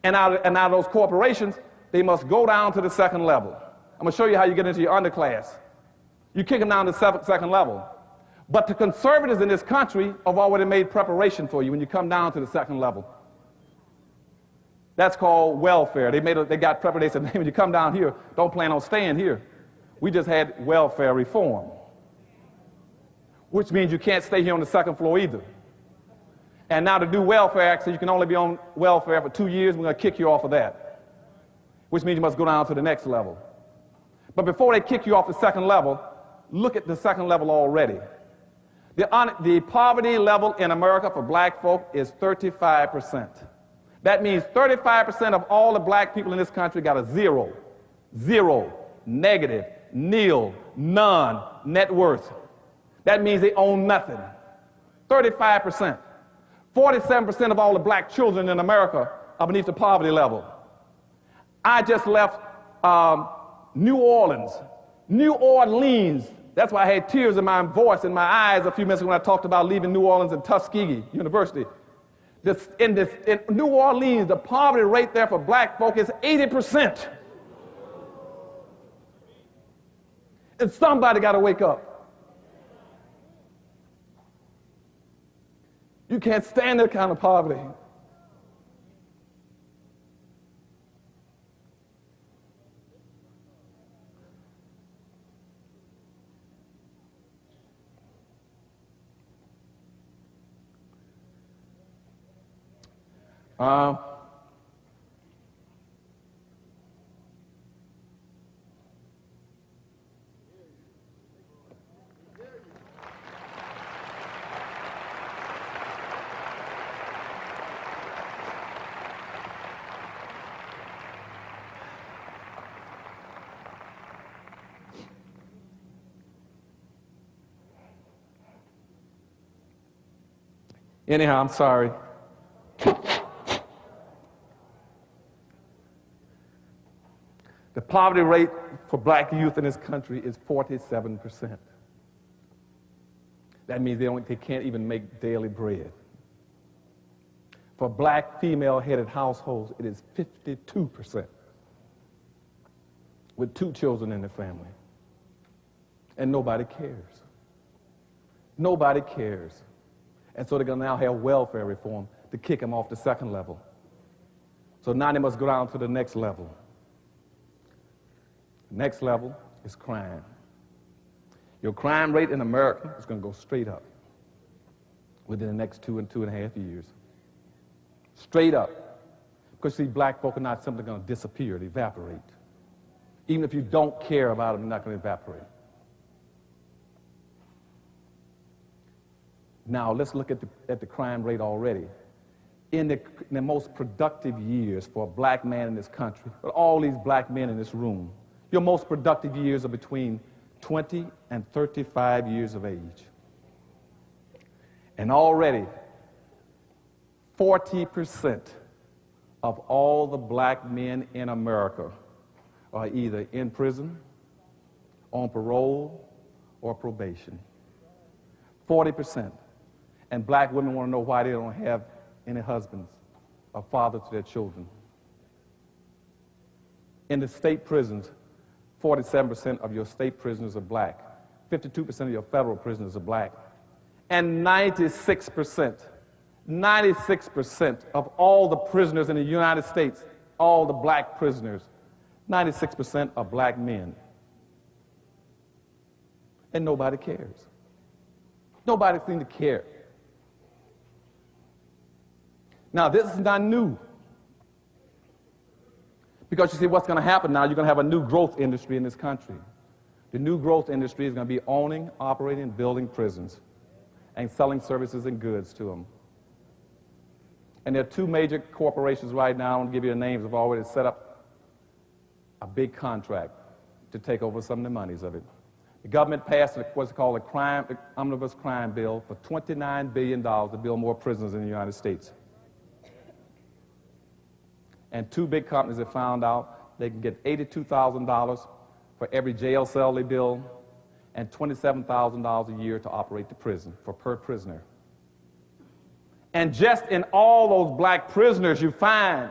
S1: and out of those corporations, they must go down to the second level. I'm going to show you how you get into your underclass. You kick them down to the second level. But the conservatives in this country have already made preparation for you when you come down to the second level. That's called welfare. They got prepared. They said, hey, when you come down here, don't plan on staying here. We just had welfare reform, which means you can't stay here on the second floor either. And now to do welfare, so you can only be on welfare for 2 years. We're going to kick you off of that, which means you must go down to the next level. But before they kick you off the second level, look at the second level already. The poverty level in America for black folk is 35%. That means 35% of all the black people in this country got a zero, negative, nil, none net worth. That means they own nothing. 35%. 47% of all the black children in America are beneath the poverty level. I just left New Orleans. New Orleans. That's why I had tears in my voice and my eyes a few minutes ago when I talked about leaving New Orleans and Tuskegee University. In New Orleans, the poverty rate there for black folk is 80%. And somebody got to wake up. You can't stand that kind of poverty. Anyhow, I'm sorry. The poverty rate for black youth in this country is 47%. That means they can't even make daily bread. For black female-headed households, it is 52%, with 2 children in the family. And nobody cares. Nobody cares. And so they're going to now have welfare reform to kick them off the second level. So now they must go down to the next level. The next level is crime. Your crime rate in America is going to go straight up within the next 2 and 2.5 years. Straight up. Because, see, black folk are not simply going to disappear, they evaporate. Even if you don't care about them, they're not going to evaporate. Now, let's look at the crime rate already. In the most productive years for a black man in this country, but all these black men in this room, your most productive years are between 20 and 35 years of age. And already, 40% of all the black men in America are either in prison, on parole, or probation. 40%. And black women want to know why they don't have any husbands or fathers to their children. In the state prisons, 47% of your state prisoners are black. 52% of your federal prisoners are black. And 96% of all the prisoners in the United States, all the black prisoners, 96% are black men. And nobody cares. Nobody seems to care. Now, this is not new. Because you see what's going to happen now, you're going to have a new growth industry in this country. The new growth industry is going to be owning, operating, and building prisons and selling services and goods to them. And there are 2 major corporations right now, I won't give you the names, have already set up a big contract to take over some of the monies of it. The government passed what's called the Omnibus Crime Bill for $29 billion to build more prisons in the United States. And 2 big companies have found out they can get $82,000 for every jail cell they build and $27,000 a year to operate the prison per prisoner. And just in all those black prisoners you find,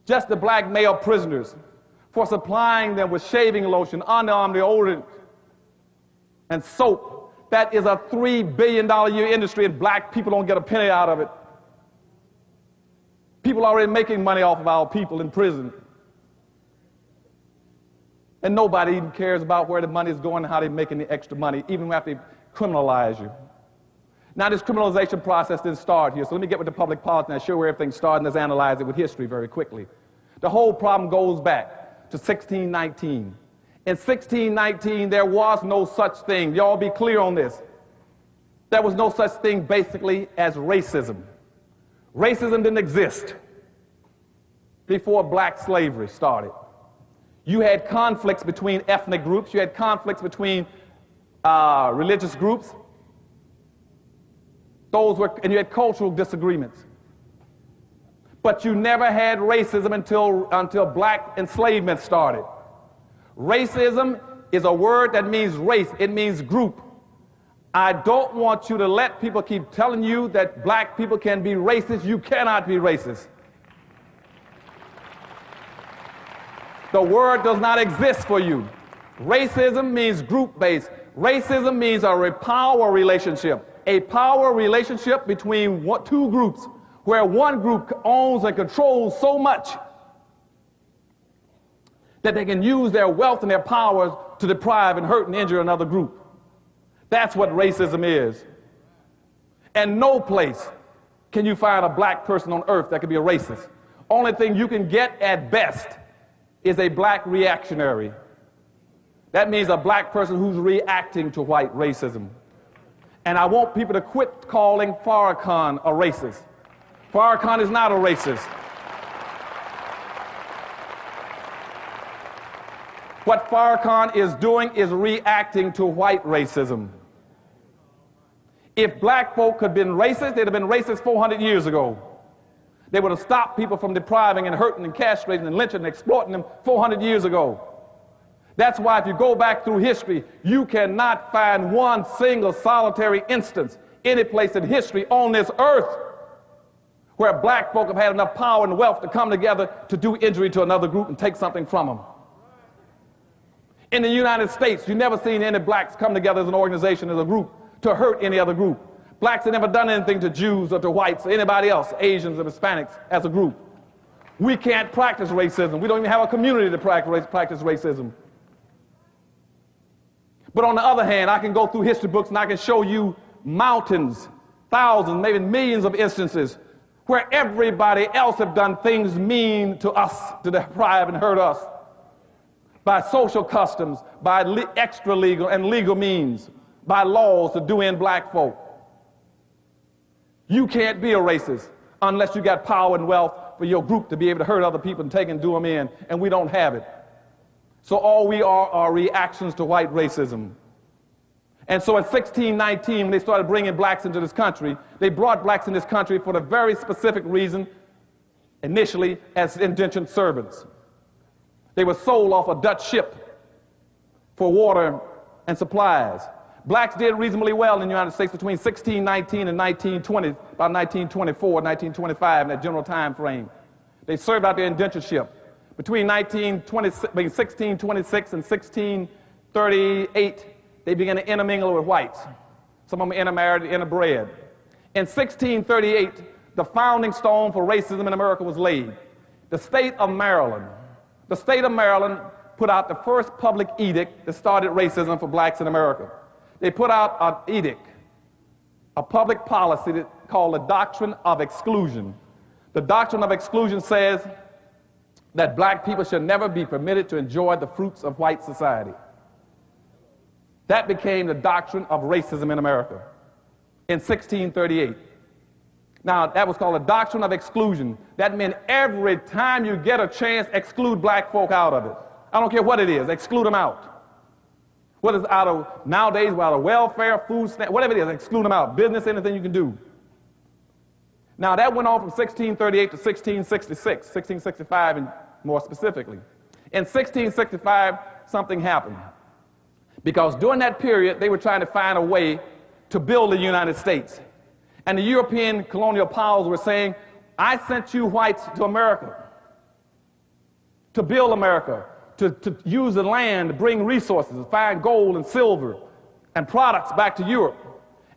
S1: just the black male prisoners, for supplying them with shaving lotion, underarm deodorant, and soap, that is a $3 billion a year industry, and black people don't get a penny out of it. People are already making money off of our people in prison. And nobody even cares about where the money is going and how they're making the extra money, even after they criminalize you. Now, this criminalization process didn't start here, so let me get with the public policy and show where everything started, and let's analyze it with history very quickly. The whole problem goes back to 1619. In 1619, there was no such thing. Y'all be clear on this. There was no such thing, basically, as racism. Racism didn't exist before black slavery started. You had conflicts between ethnic groups. You had conflicts between religious groups. And you had cultural disagreements. But you never had racism until black enslavement started. Racism is a word that means race. It means group. I don't want you to let people keep telling you that black people can be racist. You cannot be racist. The word does not exist for you. Racism means group-based. Racism means a power relationship. A power relationship between two groups where one group owns and controls so much that they can use their wealth and their powers to deprive and hurt and injure another group. That's what racism is. And no place can you find a black person on earth that can be a racist. Only thing you can get at best is a black reactionary. That means a black person who's reacting to white racism. And I want people to quit calling Farrakhan a racist. Farrakhan is not a racist. What Farrakhan is doing is reacting to white racism. If black folk had been racist, they'd have been racist 400 years ago. They would have stopped people from depriving and hurting and castrating and lynching and exploiting them 400 years ago. That's why if you go back through history, you cannot find one single solitary instance any place in history on this earth where black folk have had enough power and wealth to come together to do injury to another group and take something from them. In the United States, you've never seen any blacks come together as an organization, as a group, to hurt any other group. Blacks have never done anything to Jews or to whites or anybody else, Asians or Hispanics, as a group. We can't practice racism. We don't even have a community to practice racism. But on the other hand, I can go through history books and I can show you mountains, thousands, maybe millions of instances where everybody else have done things mean to us, to deprive and hurt us, by social customs, by extra legal and legal means, by laws to do in black folk. You can't be a racist unless you got power and wealth for your group to be able to hurt other people and take and do them in, and we don't have it. So all we are reactions to white racism. And so in 1619, when they started bringing blacks into this country, they brought blacks in this country for the very specific reason, initially, as indentured servants. They were sold off a Dutch ship for water and supplies. Blacks did reasonably well in the United States between 1619 and 1920, about 1924, 1925, in that general time frame. They served out their indentureship. Between 1626 and 1638, they began to intermingle with whites. Some of them intermarried, interbred. In 1638, the founding stone for racism in America was laid. The state of Maryland put out the first public edict that started racism for blacks in America. They put out an edict, a public policy called the Doctrine of Exclusion. The Doctrine of Exclusion says that black people should never be permitted to enjoy the fruits of white society. That became the doctrine of racism in America in 1638. Now, that was called a doctrine of exclusion. That meant every time you get a chance, exclude black folk out of it. I don't care what it is, exclude them out. What is out of, nowadays, out of welfare, food stamp, whatever it is, exclude them out. Business, anything you can do. Now, that went on from 1638 to 1666, 1665 and more specifically. In 1665, something happened. Because during that period, they were trying to find a way to build the United States. And the European colonial powers were saying, I sent you whites to America to build America, to use the land, to bring resources, to find gold and silver and products back to Europe.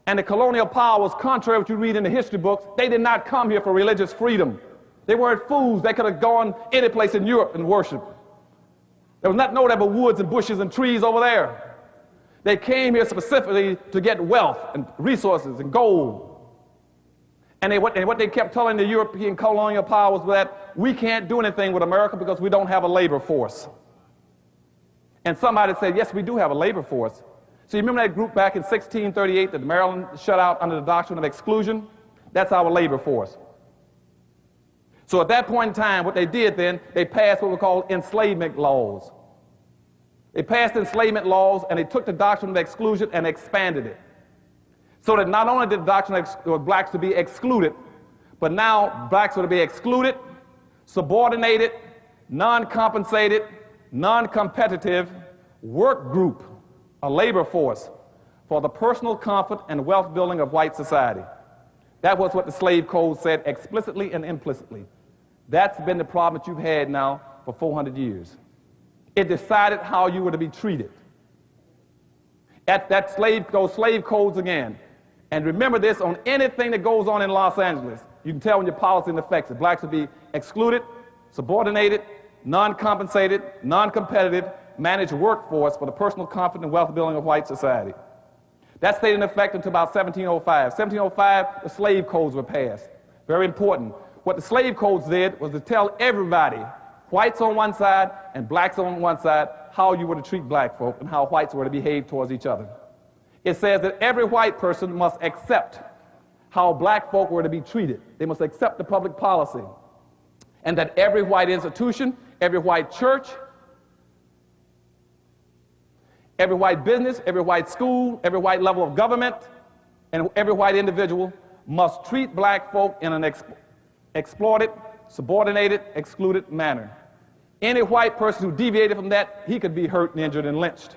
S1: And the colonial powers, contrary to what you read in the history books, they did not come here for religious freedom. They weren't fools. They could have gone any place in Europe and worshiped. There was nothing but woods and bushes and trees over there. They came here specifically to get wealth and resources and gold. And what they kept telling the European colonial powers was that we can't do anything with America because we don't have a labor force. And somebody said, yes, we do have a labor force. So you remember that group back in 1638 that Maryland shut out under the doctrine of exclusion? That's our labor force. So at that point in time, what they did then, they passed what were called enslavement laws. They passed enslavement laws, and they took the doctrine of exclusion and expanded it. So that not only did the doctrine of blacks to be excluded, but now blacks were to be excluded, subordinated, non-compensated, non-competitive work group, a labor force for the personal comfort and wealth building of white society. That was what the slave code said explicitly and implicitly. That's been the problem that you've had now for 400 years. It decided how you were to be treated. At those slave codes again. And remember this, on anything that goes on in Los Angeles, you can tell when your policy in effect is blacks will be excluded, subordinated, non-compensated, non-competitive, managed workforce for the personal comfort and wealth building of white society. That stayed in effect until about 1705. 1705, the slave codes were passed. Very important. What the slave codes did was to tell everybody, whites on one side and blacks on one side, how you were to treat black folk and how whites were to behave towards each other. It says that every white person must accept how black folk were to be treated. They must accept the public policy. And that every white institution, every white church, every white business, every white school, every white level of government, and every white individual must treat black folk in an exploited, subordinated, excluded manner. Any white person who deviated from that, he could be hurt and injured and lynched.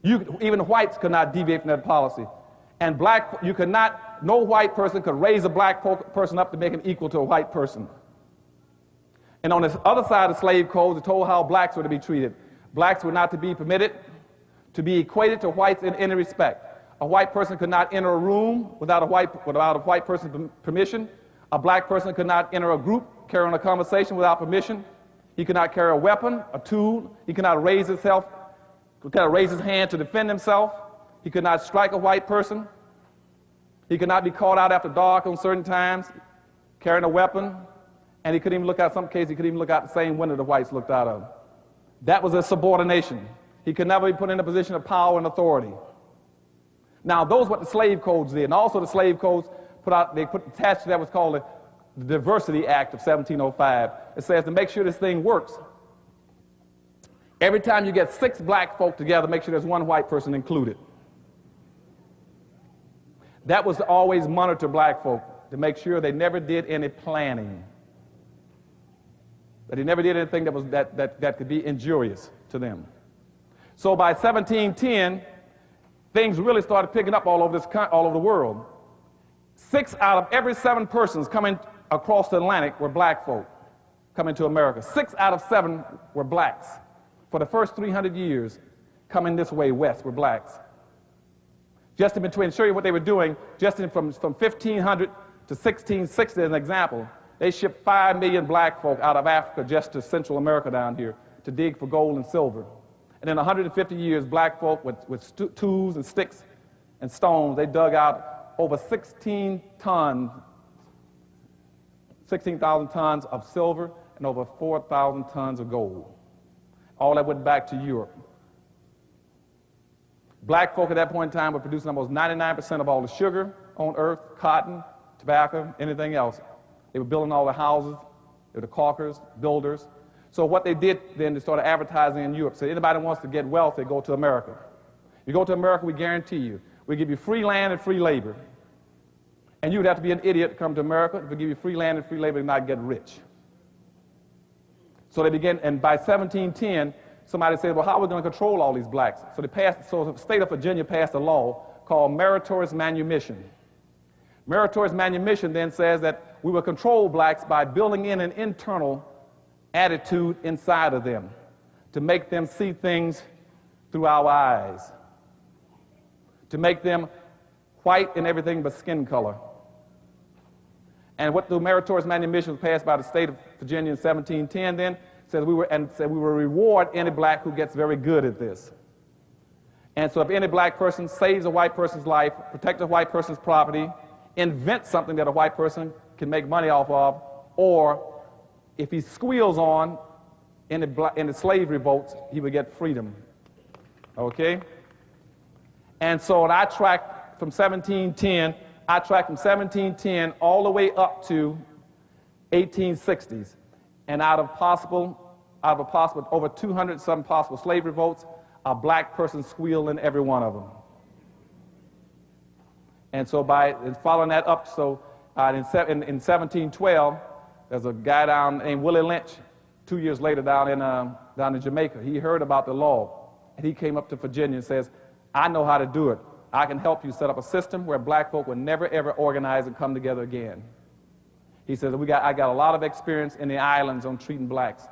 S1: Even whites could not deviate from that policy. And no white person could raise a black person up to make him equal to a white person. And on this other side of the slave codes, it told how blacks were to be treated. Blacks were not to be permitted to be equated to whites in any respect. A white person could not enter a room without a white person's permission. A black person could not enter a group carrying a conversation without permission. He could not carry a weapon, a tool. He could not raise his hand to defend himself. He could not strike a white person. He could not be called out after dark on certain times, carrying a weapon. And he couldn't even look out, some cases, he couldn't even look out the same window the whites looked out of. That was a subordination. He could never be put in a position of power and authority. Now, those what the slave codes did. And also the slave codes attached to that was called the Diversity Act of 1705. It says to make sure this thing works, every time you get 6 black folk together, make sure there's 1 white person included. That was to always monitor black folk, to make sure they never did any planning, that they never did anything that could be injurious to them. So by 1710, things really started picking up all over the world. 6 out of every 7 persons coming across the Atlantic were black folk coming to America. 6 out of 7 were blacks. For the first 300 years, coming this way west were blacks. Just in between, show you what they were doing, from 1500 to 1660 as an example, they shipped 5 million black folk out of Africa just to Central America down here to dig for gold and silver. And in 150 years, black folk with tools and sticks and stones, they dug out over 16,000 tons of silver and over 4,000 tons of gold. All that went back to Europe. Black folk at that point in time were producing almost 99% of all the sugar on earth, cotton, tobacco, anything else. They were building all the houses. They were the caulkers, builders. So what they did then, they started advertising in Europe. So anybody who wants to get wealth, they go to America. You go to America, we guarantee you. We give you free land and free labor. And you would have to be an idiot to come to America if we give you free land and free labor and not get rich. So they began, and by 1710, somebody said, well, how are we going to control all these blacks? So the state of Virginia passed a law called meritorious manumission. Meritorious manumission then says that we will control blacks by building in an internal attitude inside of them to make them see things through our eyes, to make them white in everything but skin color. And what the meritorious manumission was passed by the state of Virginia in 1710 then said we will reward any black who gets very good at this. And so if any black person saves a white person's life, protects a white person's property, invents something that a white person can make money off of, or if he squeals on in the slave revolts, he would get freedom. Okay? And so I tracked from 1710 all the way up to 1860s. And out of over 200 some possible slave revolts, a black person squealed in every one of them. And so following that up, so in 1712, there's a guy named Willie Lynch, 2 years later down in Jamaica. He heard about the law, and he came up to Virginia and says, I know how to do it. I can help you set up a system where black folk will never, ever organize and come together again. He says, I got a lot of experience in the islands on treating blacks.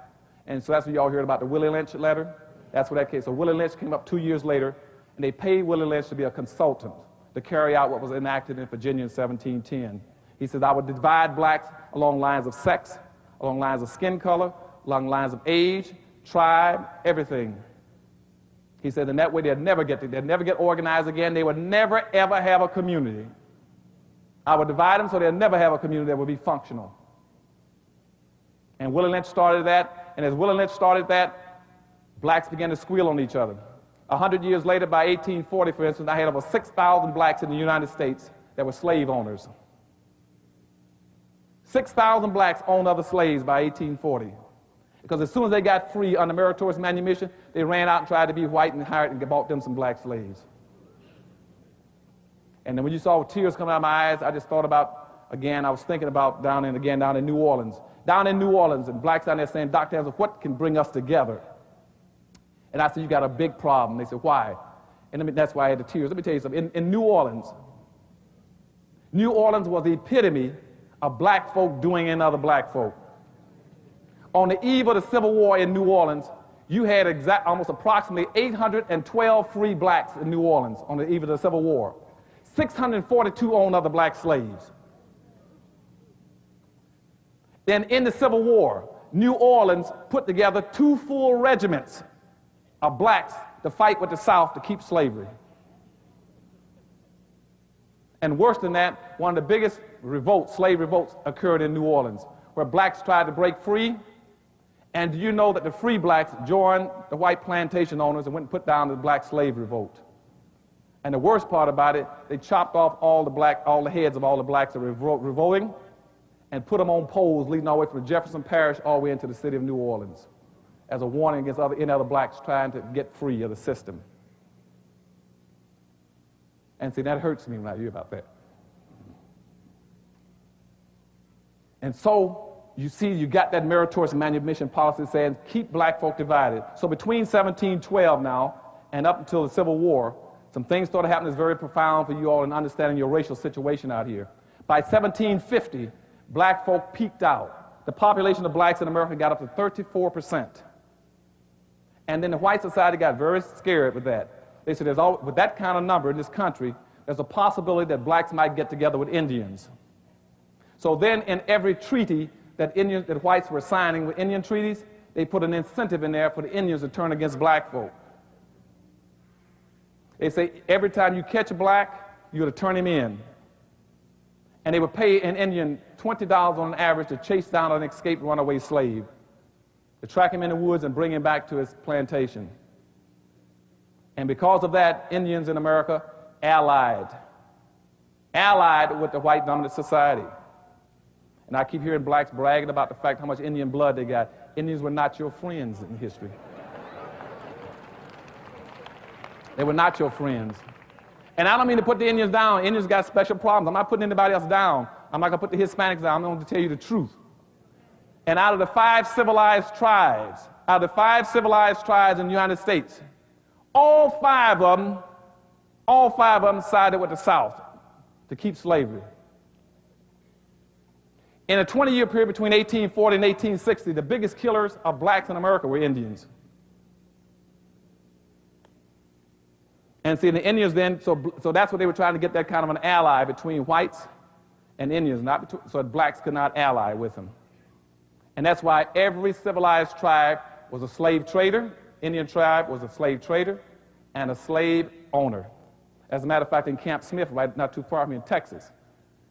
S1: And so that's what y'all heard about the Willie Lynch letter. That's what that case. So Willie Lynch came up 2 years later, and they paid Willie Lynch to be a consultant to carry out what was enacted in Virginia in 1710. He says, I would divide blacks along lines of sex, along lines of skin color, along lines of age, tribe, everything. He said, in that way they'd never get organized again. They would never, ever have a community. I would divide them so they'd never have a community that would be functional. And Willie Lynch started that, and as Willie Lynch started that, blacks began to squeal on each other. 100 years later, by 1840, for instance, I had over 6,000 blacks in the United States that were slave owners. 6,000 blacks owned other slaves by 1840. Because as soon as they got free under meritorious manumission, they ran out and tried to be white and hired and bought them some black slaves. And then when you saw tears coming out of my eyes, I just thought about, again, I was thinking about down in New Orleans. Down in New Orleans, and blacks down there saying, Dr. Anderson, what can bring us together? And I said, you got a big problem. They said, why? And that's why I had the tears. Let me tell you something. In New Orleans was the epitome of black folk doing in other black folk. On the eve of the Civil War in New Orleans, you had almost approximately 812 free blacks in New Orleans on the eve of the Civil War. 642 owned other black slaves. Then in the Civil War, New Orleans put together 2 full regiments of blacks to fight with the South to keep slavery. And worse than that, one of the biggest revolts, slave revolts, occurred in New Orleans, where blacks tried to break free. And do you know that the free blacks joined the white plantation owners and went and put down the black slave revolt? And the worst part about it, they chopped off all the heads of all the blacks that were revolting and put them on poles leading all the way from Jefferson Parish all the way into the city of New Orleans as a warning against any other blacks trying to get free of the system. And see, that hurts me when I hear about that. And so, you see, you got that meritorious manumission policy saying, keep black folk divided. So between 1712 now and up until the Civil War, some things started happening that's very profound for you all in understanding your racial situation out here. By 1750, black folk peaked out. The population of blacks in America got up to 34%. And then the white society got very scared with that. They said, with that kind of number in this country, there's a possibility that blacks might get together with Indians. So then in every treaty that whites were signing with Indian treaties, they put an incentive in there for the Indians to turn against black folk. They say every time you catch a black, you're to turn him in. And they would pay an Indian $20 on average to chase down an escaped runaway slave, to track him in the woods and bring him back to his plantation. And because of that, Indians in America allied with the white dominant society. And I keep hearing blacks bragging about the fact how much Indian blood they got. Indians were not your friends in history. They were not your friends. And I don't mean to put the Indians down. Indians got special problems. I'm not putting anybody else down. I'm not going to put the Hispanics down. I'm going to tell you the truth. And out of the 5 civilized tribes out of the 5 civilized tribes in the United States, all five of them sided with the South to keep slavery. In a 20-year period between 1840 and 1860, the biggest killers of blacks in America were Indians. And see, the Indians then, so that's what they were trying to get, that kind of an ally between whites and Indians, so that blacks could not ally with them. And that's why every civilized tribe was a slave trader. Indian tribe was a slave trader and a slave owner. As a matter of fact, in Camp Smith, right not too far from me in Texas,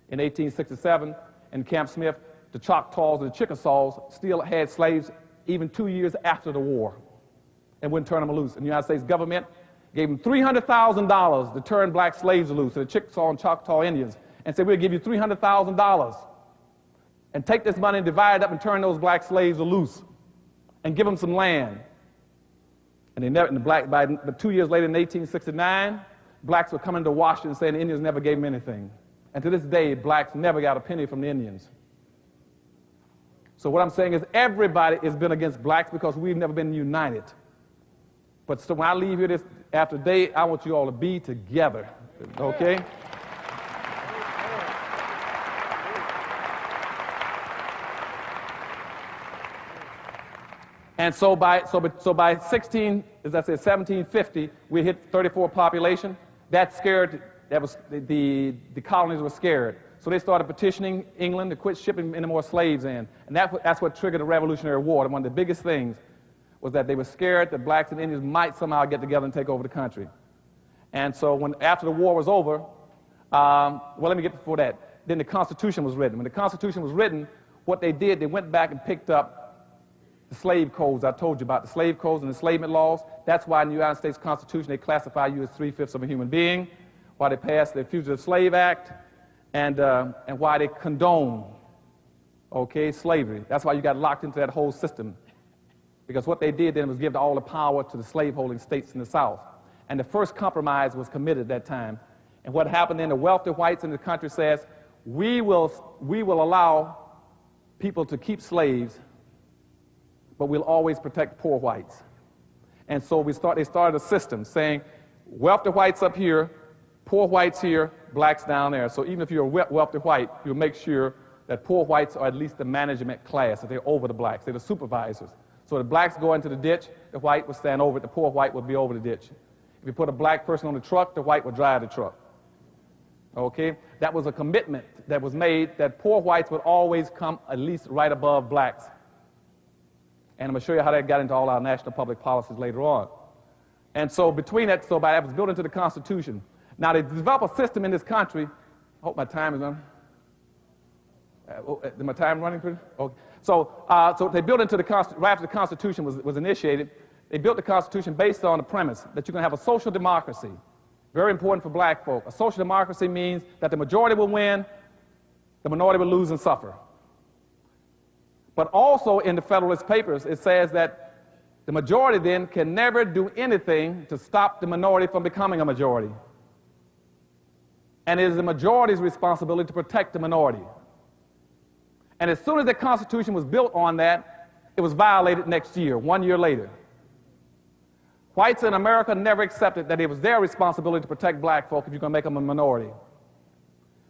S1: in 1867, in Camp Smith, the Choctaws and the Chickasaws still had slaves even 2 years after the war and wouldn't turn them loose. And the United States government gave them $300,000 to turn black slaves loose, to the Chickasaw and Choctaw Indians, and said, we'll give you $300,000 and take this money and divide it up and turn those black slaves loose and give them some land. And they never, but 2 years later in 1869, blacks were coming to Washington saying the Indians never gave them anything. And to this day, blacks never got a penny from the Indians. So what I'm saying is everybody has been against blacks because we've never been united. But so when I leave here after today, I want you all to be together, okay? And so by 1750, we hit 34 population. That scared. The colonies were scared. So they started petitioning England to quit shipping any more slaves in. And that's what triggered the Revolutionary War. And one of the biggest things was that they were scared that blacks and Indians might somehow get together and take over the country. And so after the war was over, well, let me get before that. Then the Constitution was written. When the Constitution was written, what they did, they went back and picked up the slave codes I told you about, the slave codes and the enslavement laws. That's why in the United States Constitution they classify you as 3/5 of a human being, why they passed the Fugitive Slave Act, and why they condone, okay, slavery. That's why you got locked into that whole system. Because what they did then was give all the power to the slaveholding states in the South. And the first compromise was committed at that time. And what happened then, the wealthy whites in the country says, we will allow people to keep slaves, but we'll always protect poor whites. And so they started a system saying, wealthy whites up here, poor whites here, blacks down there. So even if you're a wealthy white, you'll make sure that poor whites are at least the management class, that they're over the blacks, they're the supervisors. So the blacks go into the ditch, the white will stand over it, the poor white will be over the ditch. If you put a black person on the truck, the white will drive the truck. Okay? That was a commitment that was made that poor whites would always come at least right above blacks. And I'm going to show you how that got into all our national public policies later on. And so between that, that was built into the Constitution. Now, they developed a system in this country. I hope my time is on. Is my time running? Okay. So they built into the Constitution, right after the Constitution was initiated, they built the Constitution based on the premise that you're going to have a social democracy. Very important for black folk. A social democracy means that the majority will win, the minority will lose and suffer. But also in the Federalist Papers, it says that the majority then can never do anything to stop the minority from becoming a majority. And it is the majority's responsibility to protect the minority. And as soon as the Constitution was built on that, it was violated next year, 1 year later. Whites in America never accepted that it was their responsibility to protect black folk if you're going to make them a minority.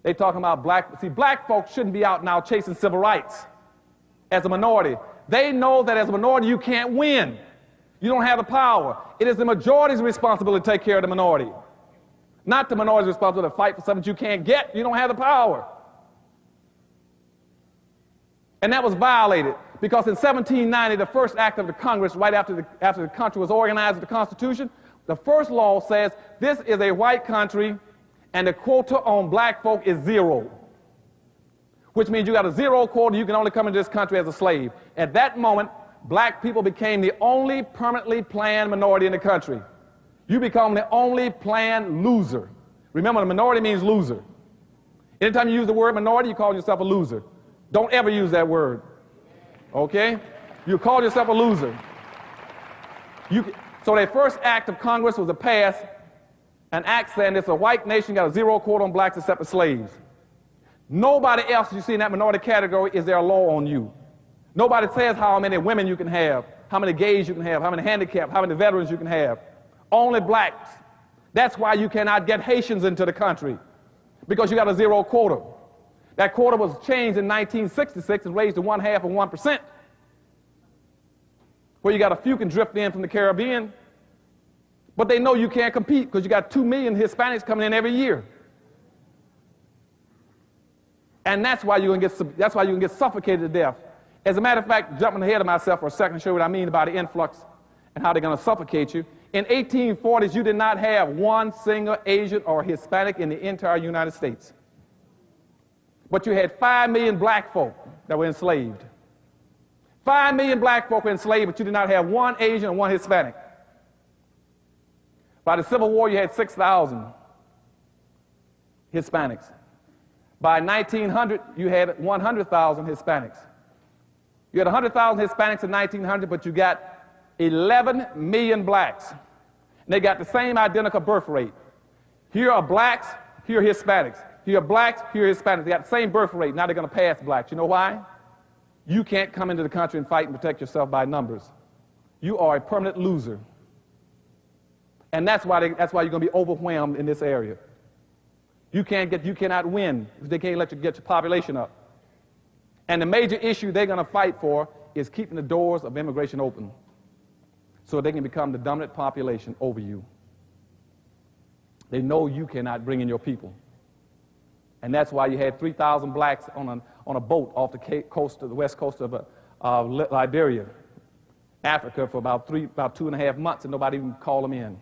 S1: They talking about black folks shouldn't be out now chasing civil rights as a minority. They know that as a minority you can't win. You don't have the power. It is the majority's responsibility to take care of the minority. Not the minority's responsibility to fight for something you can't get. You don't have the power. And that was violated because in 1790, the first act of the Congress, right after the country was organized with the Constitution, the first law says this is a white country and the quota on black folk is 0. Which means you got a 0 quota, you can only come into this country as a slave. At that moment, black people became the only permanently planned minority in the country. You become the only planned loser. Remember, the minority means loser. Anytime you use the word minority, you call yourself a loser. Don't ever use that word. Okay? You call yourself a loser. So their first act of Congress was to pass an act saying it's a white nation, got a 0 quota on blacks except for slaves. Nobody else you see in that minority category is there a law on you. Nobody says how many women you can have, how many gays you can have, how many handicapped, how many veterans you can have. Only blacks. That's why you cannot get Haitians into the country, because you got a zero quota. That quota was changed in 1966 and raised to 1/2 of 1%, where you got a few can drift in from the Caribbean, but they know you can't compete because you got 2 million Hispanics coming in every year. And that's why you can get suffocated to death. As a matter of fact, jumping ahead of myself for a second to show you what I mean by the influx and how they're going to suffocate you. In 1840s, you did not have one single Asian or Hispanic in the entire United States. But you had 5 million black folk that were enslaved. 5 million black folk were enslaved, but you did not have one Asian and one Hispanic. By the Civil War, you had 6,000 Hispanics. By 1900, you had 100,000 Hispanics. You had 100,000 Hispanics in 1900, but you got 11 million blacks. And they got the same identical birth rate. Here are blacks, here are Hispanics. Here are blacks, here are Hispanics. They got the same birth rate. Now they're going to pass blacks. You know why? You can't come into the country and fight and protect yourself by numbers. You are a permanent loser. And that's why you're going to be overwhelmed in this area. You cannot win if they can't let you get your population up. And the major issue they're going to fight for is keeping the doors of immigration open so they can become the dominant population over you. They know you cannot bring in your people. And that's why you had 3,000 blacks on a boat off the west coast of Liberia, Africa, for about 2.5 months, and nobody even called them in.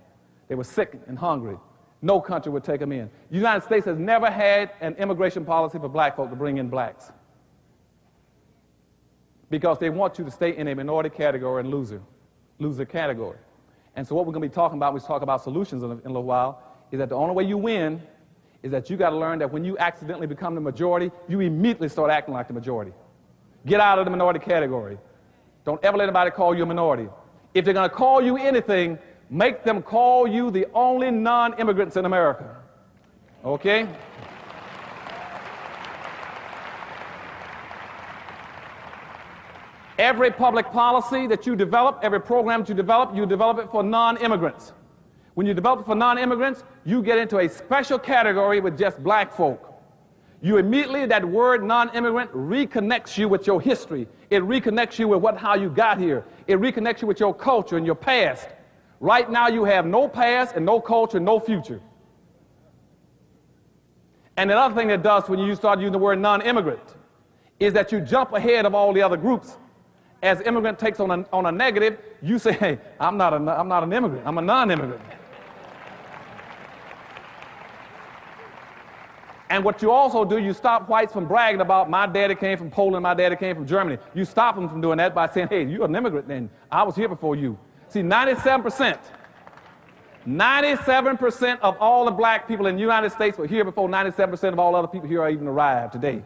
S1: They were sick and hungry. No country would take them in. The United States has never had an immigration policy for black folk to bring in blacks, because they want you to stay in a minority category and loser category. And so what we're going to be talking about, we talk about solutions in a little while, is that the only way you win is that you got to learn that when you accidentally become the majority, you immediately start acting like the majority. Get out of the minority category. Don't ever let anybody call you a minority. If they're going to call you anything, make them call you the only non-immigrants in America. Okay? Every public policy that you develop, every program that you develop it for non-immigrants. When you develop it for non-immigrants, you get into a special category with just black folk. You immediately, that word non-immigrant reconnects you with your history. It reconnects you with how you got here. It reconnects you with your culture and your past. Right now, you have no past and no culture, no future. And another thing that does when you start using the word non-immigrant is that you jump ahead of all the other groups. As immigrant takes on a negative, you say, hey, I'm not an immigrant, I'm a non-immigrant. And what you also do, you stop whites from bragging about my daddy came from Poland, my daddy came from Germany. You stop them from doing that by saying, hey, you're an immigrant then. I was here before you. See, 97% of all the black people in the United States were here before 97% of all other people here are even arrived today.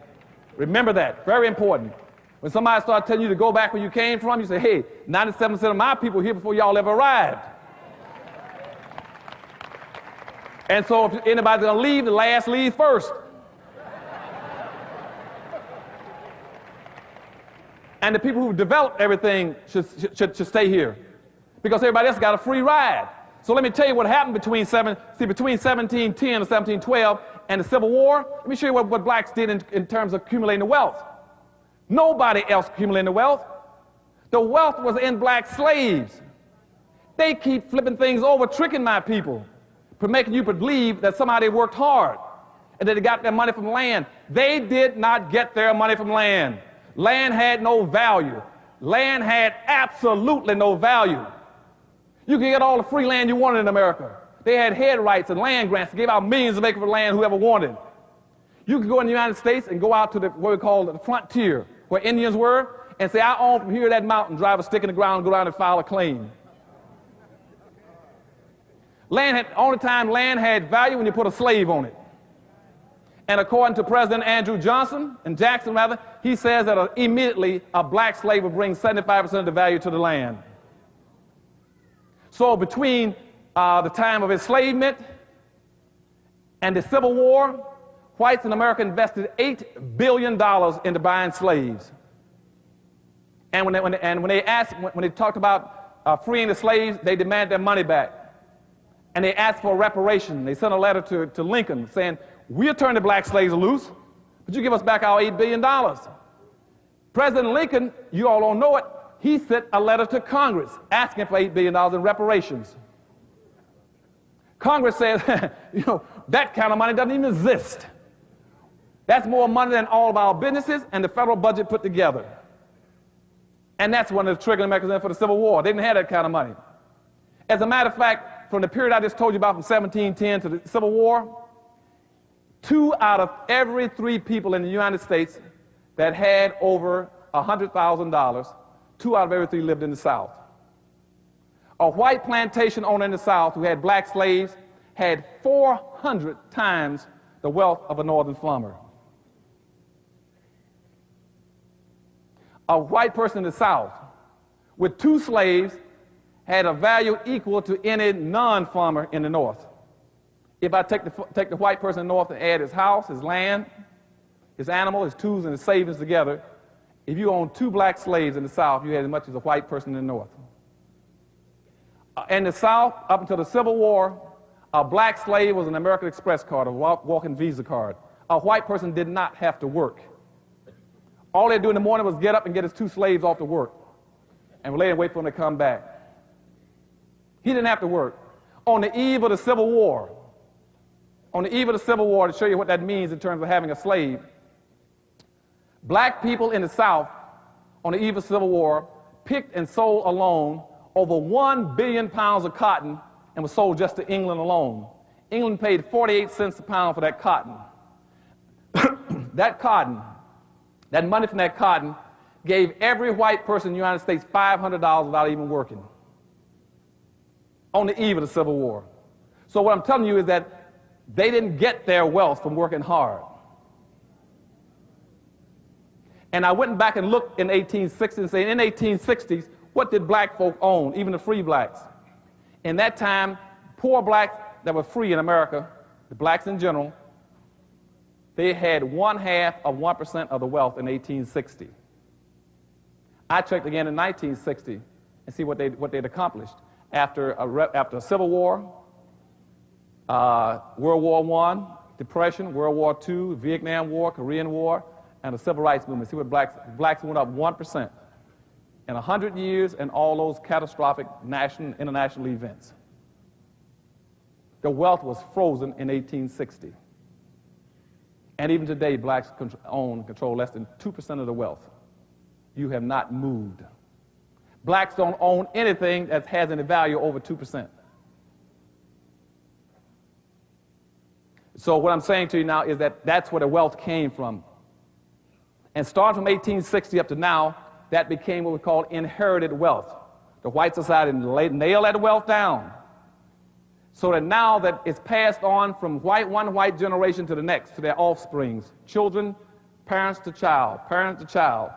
S1: Remember that. Very important. When somebody starts telling you to go back where you came from, you say, hey, 97% of my people here before y'all ever arrived. And so if anybody's going to leave, the last leave first. And the people who developed everything should stay here, because everybody else got a free ride. So let me tell you what happened between 1710 and 1712 and the Civil War. Let me show you what blacks did in terms of accumulating the wealth. Nobody else accumulated the wealth. The wealth was in black slaves. They keep flipping things over, tricking my people, for making you believe that somebody worked hard and that they got their money from land. They did not get their money from land. Land had no value. Land had absolutely no value. You could get all the free land you wanted in America. They had head rights and land grants. They gave out millions of acres of land whoever wanted. You could go in the United States and go out to what we call the frontier, where Indians were, and say, I own from here to that mountain, drive a stick in the ground, go down and file a claim. Only time land had value when you put a slave on it. And according to President Andrew Jackson, he says that immediately a black slave would bring 75% of the value to the land. So between the time of enslavement and the Civil War, whites in America invested $8 billion into buying slaves. And when they talked about freeing the slaves, they demanded their money back. And they asked for reparation. They sent a letter to Lincoln saying, we'll turn the black slaves loose, but you give us back our $8 billion. President Lincoln, you all don't know it, he sent a letter to Congress asking for $8 billion in reparations. Congress says, you know, that kind of money doesn't even exist. That's more money than all of our businesses and the federal budget put together. And that's one of the triggering mechanisms for the Civil War. They didn't have that kind of money. As a matter of fact, from the period I just told you about from 1710 to the Civil War, 2 out of every 3 people in the United States that had over $100,000, 2 out of every 3 lived in the South. A white plantation owner in the South who had black slaves had 400 times the wealth of a northern farmer. A white person in the South with 2 slaves had a value equal to any non-farmer in the North. If I take the white person in the North and add his house, his land, his animal, his tools, and his savings together, if you own 2 black slaves in the South, you had as much as a white person in the North. In the South, up until the Civil War, a black slave was an American Express card, a walking Visa card. A white person did not have to work. All they'd do in the morning was get up and get his 2 slaves off to work and lay and wait for them to come back. He didn't have to work. On the eve of the Civil War, to show you what that means in terms of having a slave, black people in the South, on the eve of the Civil War, picked and sold alone over 1 billion pounds of cotton and was sold just to England alone. England paid 48 cents a pound for that cotton. That money from that cotton gave every white person in the United States $500 without even working on the eve of the Civil War. So what I'm telling you is that they didn't get their wealth from working hard. And I went back and looked in 1860 and said, in 1860s, what did black folk own, even the free blacks? In that time, poor blacks that were free in America, the blacks in general, they had 1/2 of 1% of the wealth in 1860. I checked again in 1960 and see what they'd accomplished. After a Civil War, World War I, Depression, World War II, Vietnam War, Korean War, and the Civil Rights Movement. See what blacks went up 1% in 100 years and all those catastrophic international events. The wealth was frozen in 1860. And even today, blacks own and control less than 2% of the wealth. You have not moved. Blacks don't own anything that has any value over 2%. So what I'm saying to you now is that that's where the wealth came from. And starting from 1860 up to now, that became what we call inherited wealth. The white society nailed that wealth down. So that now that it's passed on from one white generation to the next, to their offsprings, children, parents to child, parent to child.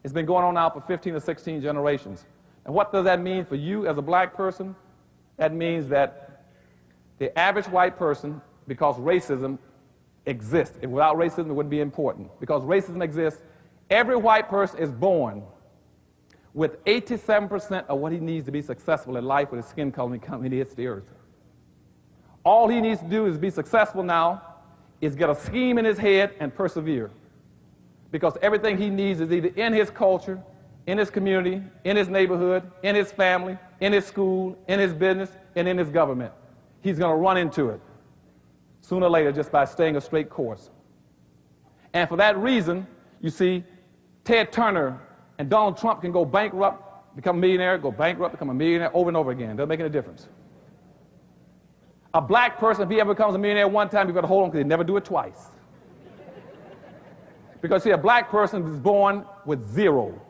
S1: It's been going on now for 15 or 16 generations. And what does that mean for you as a black person? That means that the average white person, because racism exists, and without racism it wouldn't be important. Because racism exists, every white person is born with 87% of what he needs to be successful in life with his skin color when he hits the earth. All he needs to do is be successful now, is get a scheme in his head and persevere. Because everything he needs is either in his culture, in his community, in his neighborhood, in his family, in his school, in his business, and in his government. He's going to run into it sooner or later just by staying a straight course. And for that reason, you see, Ted Turner and Donald Trump can go bankrupt, become a millionaire, go bankrupt, become a millionaire over and over again. Doesn't make any difference. A black person, if he ever becomes a millionaire one time, you've got to hold on because they never do it twice. Because, see, a black person is born with 0.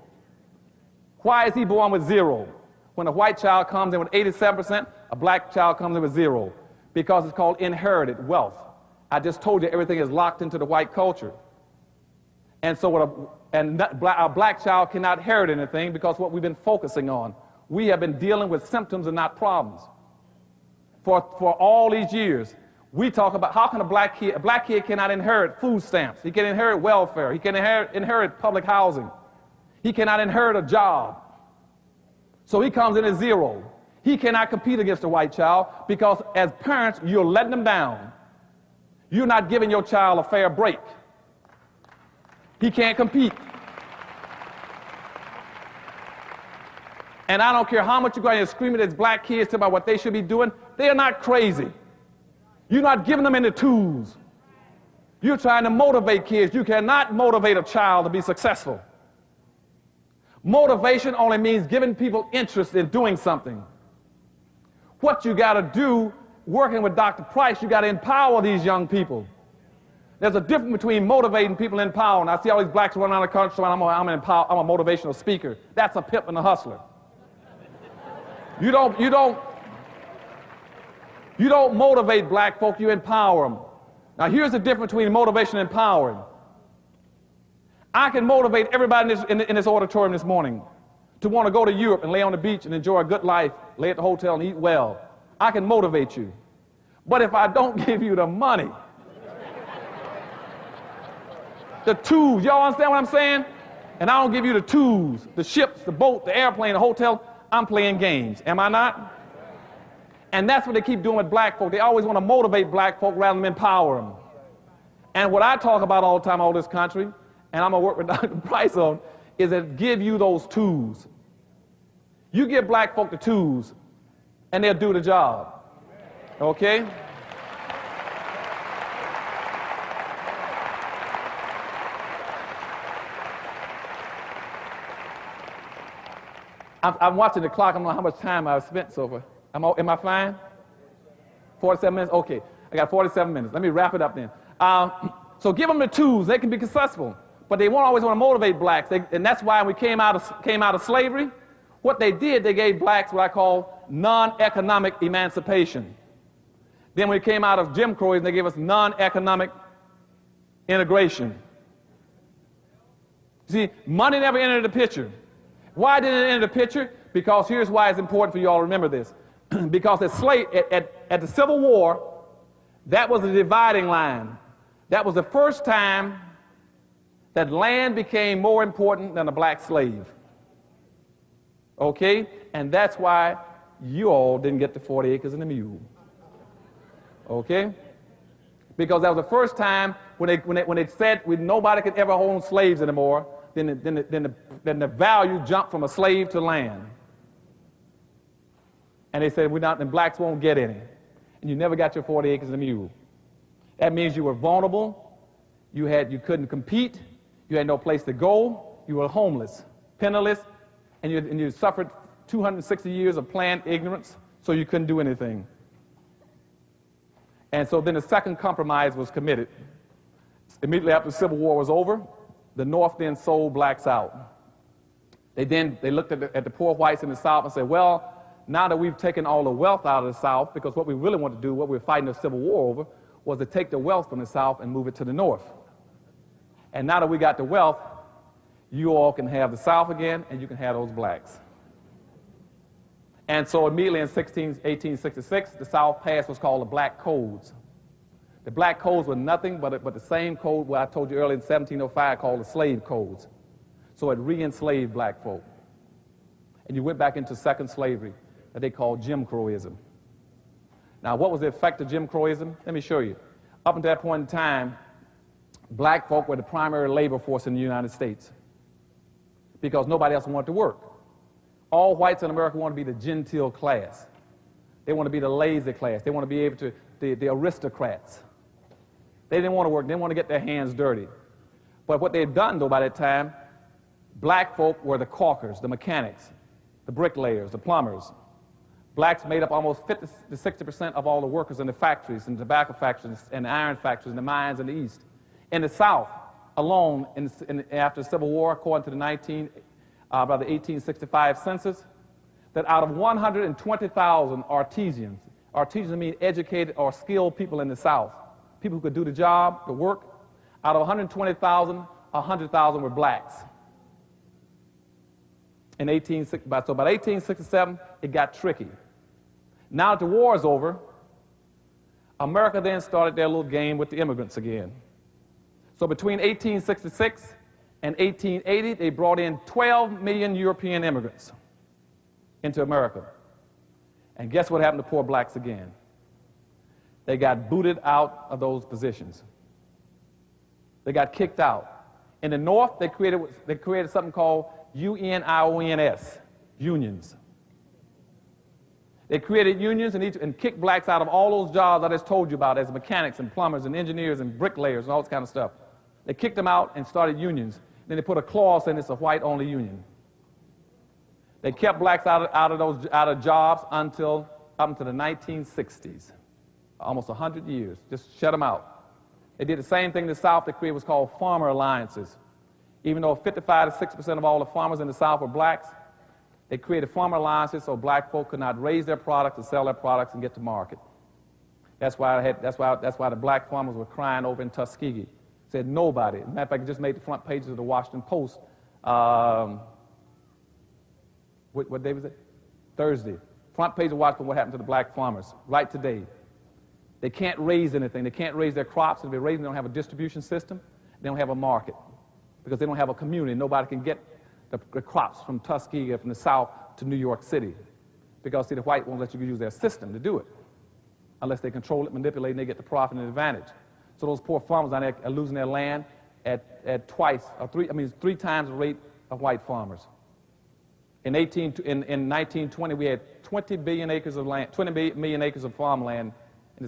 S1: Why is he born with 0? When a white child comes in with 87%, a black child comes in with 0. Because it's called inherited wealth. I just told you everything is locked into the white culture. And so a black child cannot inherit anything because what we've been focusing on. We have been dealing with symptoms and not problems. For all these years, we talk about how can a black kid cannot inherit food stamps. He can inherit welfare. He can inherit public housing. He cannot inherit a job. So he comes in at zero. He cannot compete against a white child because as parents, you're letting them down. You're not giving your child a fair break. He can't compete. And I don't care how much you're going to scream at these black kids about what they should be doing. They are not crazy. You're not giving them any tools. You're trying to motivate kids. You cannot motivate a child to be successful. Motivation only means giving people interest in doing something. What you got to do, working with Dr. Price, you got to empower these young people. There's a difference between motivating people and empowering. I see all these blacks running around the country saying, I'm a motivational speaker. That's a pimp and a hustler. You don't motivate black folk, you empower them. Now here's the difference between motivation and empowering. I can motivate everybody in this auditorium this morning to want to go to Europe and lay on the beach and enjoy a good life, lay at the hotel and eat well. I can motivate you. But if I don't give you the money, the tools, y'all understand what I'm saying? And I don't give you the tools, the ships, the boat, the airplane, the hotel, I'm playing games. Am I not? And that's what they keep doing with black folk. They always want to motivate black folk rather than empower them. And what I talk about all the time, all this country, and I'm going to work with Dr. Price on, is that give you those tools. You give black folk the tools, and they'll do the job. Okay? I'm watching the clock. I don't know how much time I've spent so far. Am I fine? 47 minutes? Okay. I got 47 minutes. Let me wrap it up then. So give them the tools. They can be successful. But they won't always want to motivate blacks. And that's why when we came out of slavery, what they did, they gave blacks what I call non-economic emancipation. Then when we came out of Jim Crow, they gave us non-economic integration. See, money never entered the picture. Why didn't it enter the picture? Because here's why it's important for you all to remember this. Because at the Civil War, that was the dividing line. That was the first time that land became more important than a black slave. Okay? And that's why you all didn't get the 40 acres and a mule. Okay? Because that was the first time when they said nobody could ever own slaves anymore, then the value jumped from a slave to land. And they said, and blacks won't get any. And you never got your 40 acres and a mule. That means you were vulnerable, you couldn't compete, you had no place to go, you were homeless, penniless, and you suffered 260 years of planned ignorance, so you couldn't do anything. And so then the second compromise was committed. Immediately after the Civil War was over, the North then sold blacks out. They looked at the poor whites in the South and said, well, now that we've taken all the wealth out of the South, because what we really want to do, what we were fighting the Civil War over, was to take the wealth from the South and move it to the North. And now that we got the wealth, you all can have the South again, and you can have those blacks. And so immediately in 1866, the South passed what's called the Black Codes. The Black Codes were nothing but the same code what I told you earlier in 1705 called the Slave Codes. So it re-enslaved black folk. And you went back into second slavery that they called Jim Crowism. Now, what was the effect of Jim Crowism? Let me show you. Up until that point in time, black folk were the primary labor force in the United States because nobody else wanted to work. All whites in America want to be the genteel class. They want to be the lazy class. They want to be able to, the aristocrats. They didn't want to work. They didn't want to get their hands dirty. But what they had done, though, by that time, black folk were the caulkers, the mechanics, the bricklayers, the plumbers. Blacks made up almost 50 to 60% of all the workers in the factories, in the tobacco factories, and the iron factories, and the mines in the East. In the South alone, after the Civil War, according to the 1865 census, that out of 120,000 artisans mean educated or skilled people in the South, people who could do the job, the work, out of 120,000, 100,000 were blacks. So by 1867, it got tricky. Now that the war is over, America then started their little game with the immigrants again. So between 1866 In 1880, they brought in 12 million European immigrants into America. And guess what happened to poor blacks again? They got booted out of those positions. They got kicked out. In the North, they created something called UNIONS, unions. They created unions and kicked blacks out of all those jobs I just told you about as mechanics and plumbers and engineers and bricklayers and all this kind of stuff. They kicked them out and started unions. Then they put a clause in it's a white-only union. They kept blacks out of jobs up until the 1960s, almost 100 years. Just shut them out. They did the same thing in the South. They created what's called farmer alliances. Even though 55 to 60% of all the farmers in the South were blacks, they created farmer alliances so black folk could not raise their products and sell their products and get to market. That's why the black farmers were crying over in Tuskegee. Said nobody. As a matter of fact, it just made the front pages of the Washington Post. What day was it? Thursday. Front page of Washington, what happened to the black farmers right today. They can't raise anything. They can't raise their crops. If they're raising, they don't have a distribution system. They don't have a market because they don't have a community. Nobody can get the crops from Tuskegee, from the South to New York City. Because, see, the white won't let you use their system to do it unless they control it, manipulate, and they get the profit and advantage. So those poor farmers down there are losing their land at three times the rate of white farmers. In 1920, we had 20 billion acres of land, 20 million acres of farmland in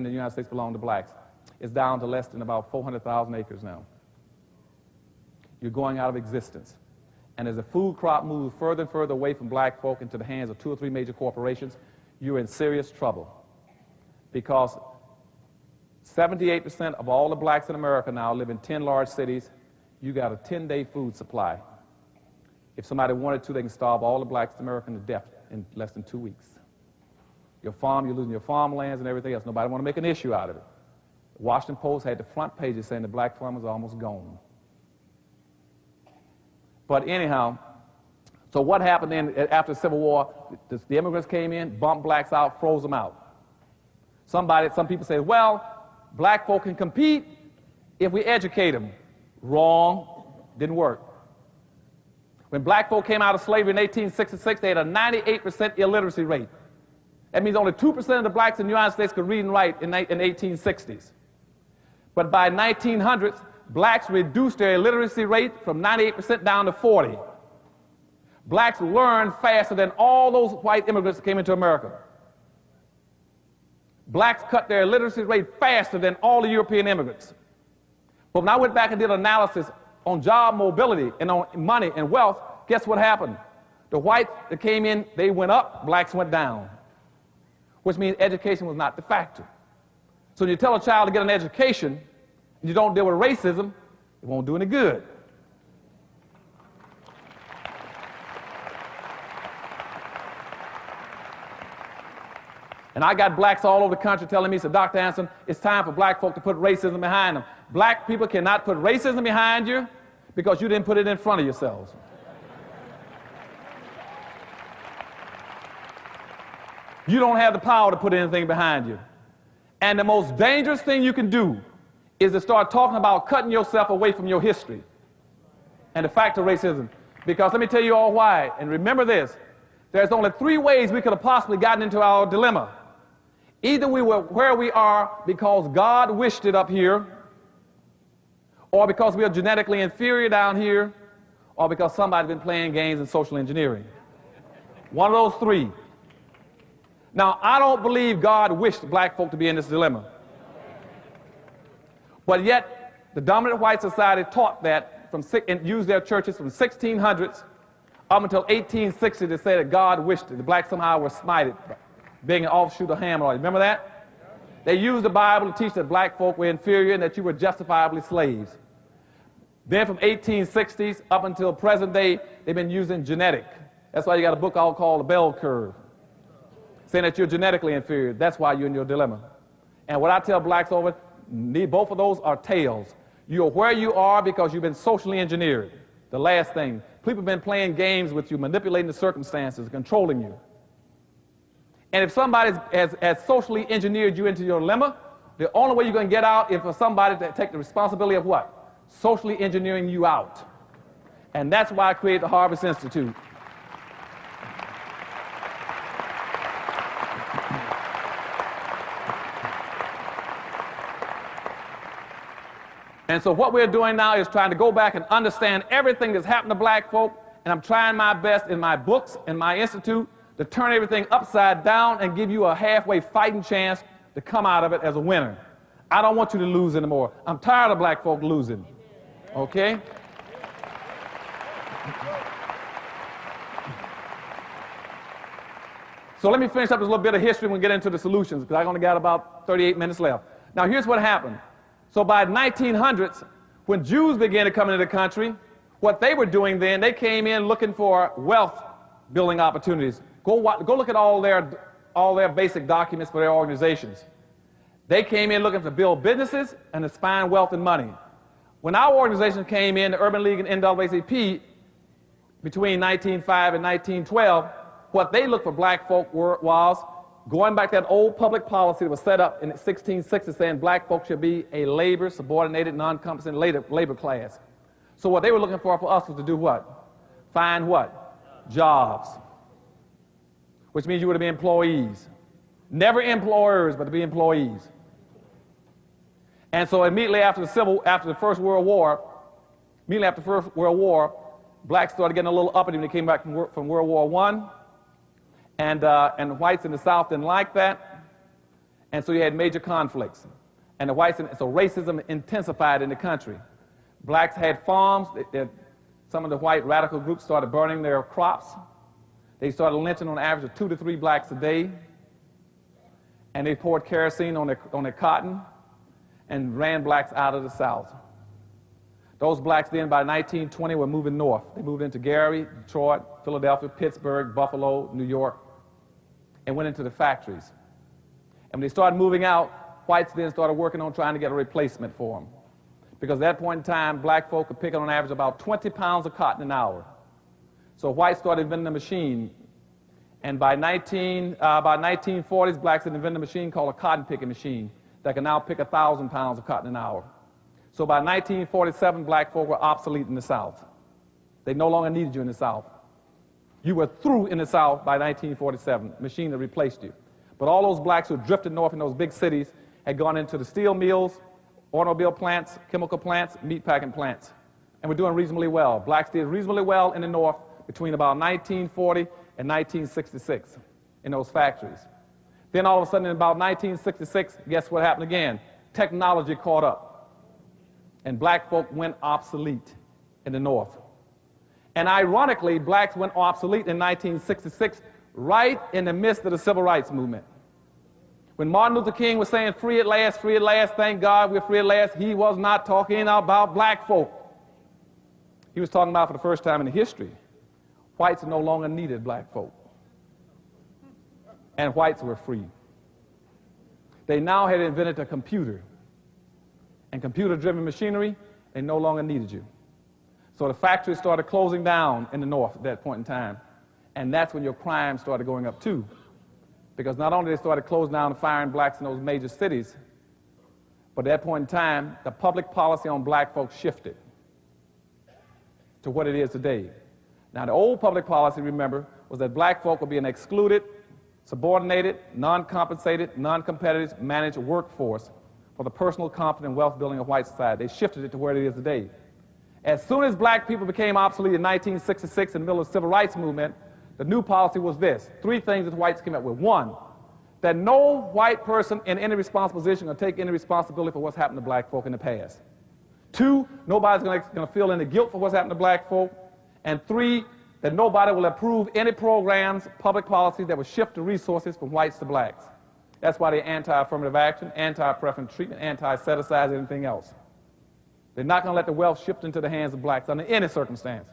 S1: the United States belonged to blacks. It's down to less than about 400,000 acres now. You're going out of existence. And as the food crop moves further and further away from black folk into the hands of 2 or 3 major corporations, you're in serious trouble. Because 78% of all the blacks in America now live in 10 large cities. You got a 10-day food supply. If somebody wanted to, they can starve all the blacks in America to death in less than 2 weeks. Your farm, you're losing your farmlands and everything else. Nobody want to make an issue out of it. The Washington Post had the front pages saying the black farmers are almost gone. But anyhow, so what happened then after the Civil War? The immigrants came in, bumped blacks out, froze them out. Some people say, well, black folk can compete if we educate them. Wrong. Didn't work. When black folk came out of slavery in 1866, they had a 98% illiteracy rate. That means only 2% of the blacks in the United States could read and write in the 1860s. But by 1900s, blacks reduced their illiteracy rate from 98% down to 40%. Blacks learned faster than all those white immigrants that came into America. Blacks cut their illiteracy rate faster than all the European immigrants. But when I went back and did analysis on job mobility and on money and wealth, guess what happened? The whites that came in, they went up, blacks went down, which means education was not the factor. So when you tell a child to get an education and you don't deal with racism, it won't do any good. And I got blacks all over the country telling me, so Dr. Anderson, it's time for black folk to put racism behind them. Black people cannot put racism behind you because you didn't put it in front of yourselves. You don't have the power to put anything behind you. And the most dangerous thing you can do is to start talking about cutting yourself away from your history and the fact of racism. Because let me tell you all why. And remember this, there's only 3 ways we could have possibly gotten into our dilemma. Either we were where we are because God wished it up here, or because we are genetically inferior down here, or because somebody's been playing games in social engineering. One of those 3. Now, I don't believe God wished black folk to be in this dilemma. But yet, the dominant white society taught that and used their churches from 1600s up until 1860 to say that God wished it. The blacks somehow were smited, being an offshoot of Ham. Remember that? They used the Bible to teach that black folk were inferior and that you were justifiably slaves. Then from 1860s up until present day, they've been using genetic. That's why you got a book called The Bell Curve, saying that you're genetically inferior. That's why you're in your dilemma. And what I tell blacks over, both of those are tails. You're where you are because you've been socially engineered. The last thing, people have been playing games with you, manipulating the circumstances, controlling you. And if somebody has socially engineered you into your dilemma, the only way you're going to get out is for somebody to take the responsibility of what? Socially engineering you out. And that's why I created the Harvest Institute. And so what we're doing now is trying to go back and understand everything that's happened to black folk, and I'm trying my best in my books and my institute to turn everything upside down and give you a halfway fighting chance to come out of it as a winner. I don't want you to lose anymore. I'm tired of black folk losing. Okay? So let me finish up this little bit of history and we'll get into the solutions, because I've only got about 38 minutes left. Now here's what happened. So by the 1900s, when Jews began to come into the country, what they were doing then, they came in looking for wealth building opportunities. Go look at all their basic documents for their organizations. They came in looking to build businesses and to find wealth and money. When our organization came in, the Urban League and NAACP, between 1905 and 1912, what they looked for black folk was going back to that old public policy that was set up in 1660 saying black folk should be a labor, subordinated, non-compensated labor class. So what they were looking for us was to do what? Find what? Jobs. Which means you were to be employees. Never employers, but to be employees. And so immediately after the First World War, blacks started getting a little uppity when they came back from World War I. And the whites in the South didn't like that. And so you had major conflicts. And so racism intensified in the country. Blacks had farms. Some of the white radical groups started burning their crops. They started lynching on an average of 2 to 3 blacks a day. And they poured kerosene on their cotton and ran blacks out of the South. Those blacks then, by 1920, were moving north. They moved into Gary, Detroit, Philadelphia, Pittsburgh, Buffalo, New York, and went into the factories. And when they started moving out, whites then started working on trying to get a replacement for them. Because at that point in time, black folk could pick on average about 20 pounds of cotton an hour. So whites started inventing a machine. And by 1940s, blacks had invented a machine called a cotton picking machine that can now pick 1,000 pounds of cotton an hour. So by 1947, black folk were obsolete in the South. They no longer needed you in the South. You were through in the South by 1947, machine that replaced you. But all those blacks who drifted north in those big cities had gone into the steel mills, automobile plants, chemical plants, meatpacking plants. And we're doing reasonably well. Blacks did reasonably well in the north between about 1940 and 1966 in those factories. Then all of a sudden in about 1966, guess what happened again? Technology caught up. And black folk went obsolete in the north. And ironically, blacks went obsolete in 1966, right in the midst of the civil rights movement. When Martin Luther King was saying, free at last, thank God we're free at last, he was not talking about black folk. He was talking about, for the first time in history, whites no longer needed black folk. And whites were free. They now had invented a computer. And computer-driven machinery, they no longer needed you. So the factories started closing down in the north at that point in time. And that's when your crime started going up too. Because not only they started closing down and firing blacks in those major cities, but at that point in time, the public policy on black folks shifted to what it is today. Now the old public policy, remember, was that black folk would be an excluded, subordinated, non-compensated, non-competitive managed workforce for the personal comfort and wealth building of white society. They shifted it to where it is today. As soon as black people became obsolete in 1966 in the middle of the civil rights movement, the new policy was this. 3 things that the whites came up with. 1, that no white person in any responsible position will take any responsibility for what's happened to black folk in the past. 2, nobody's going to feel any guilt for what's happened to black folk. And 3, that nobody will approve any programs, public policies that will shift the resources from whites to blacks. That's why they're anti-affirmative action, anti-preference treatment, anti-set-aside, anything else. They're not going to let the wealth shift into the hands of blacks under any circumstance.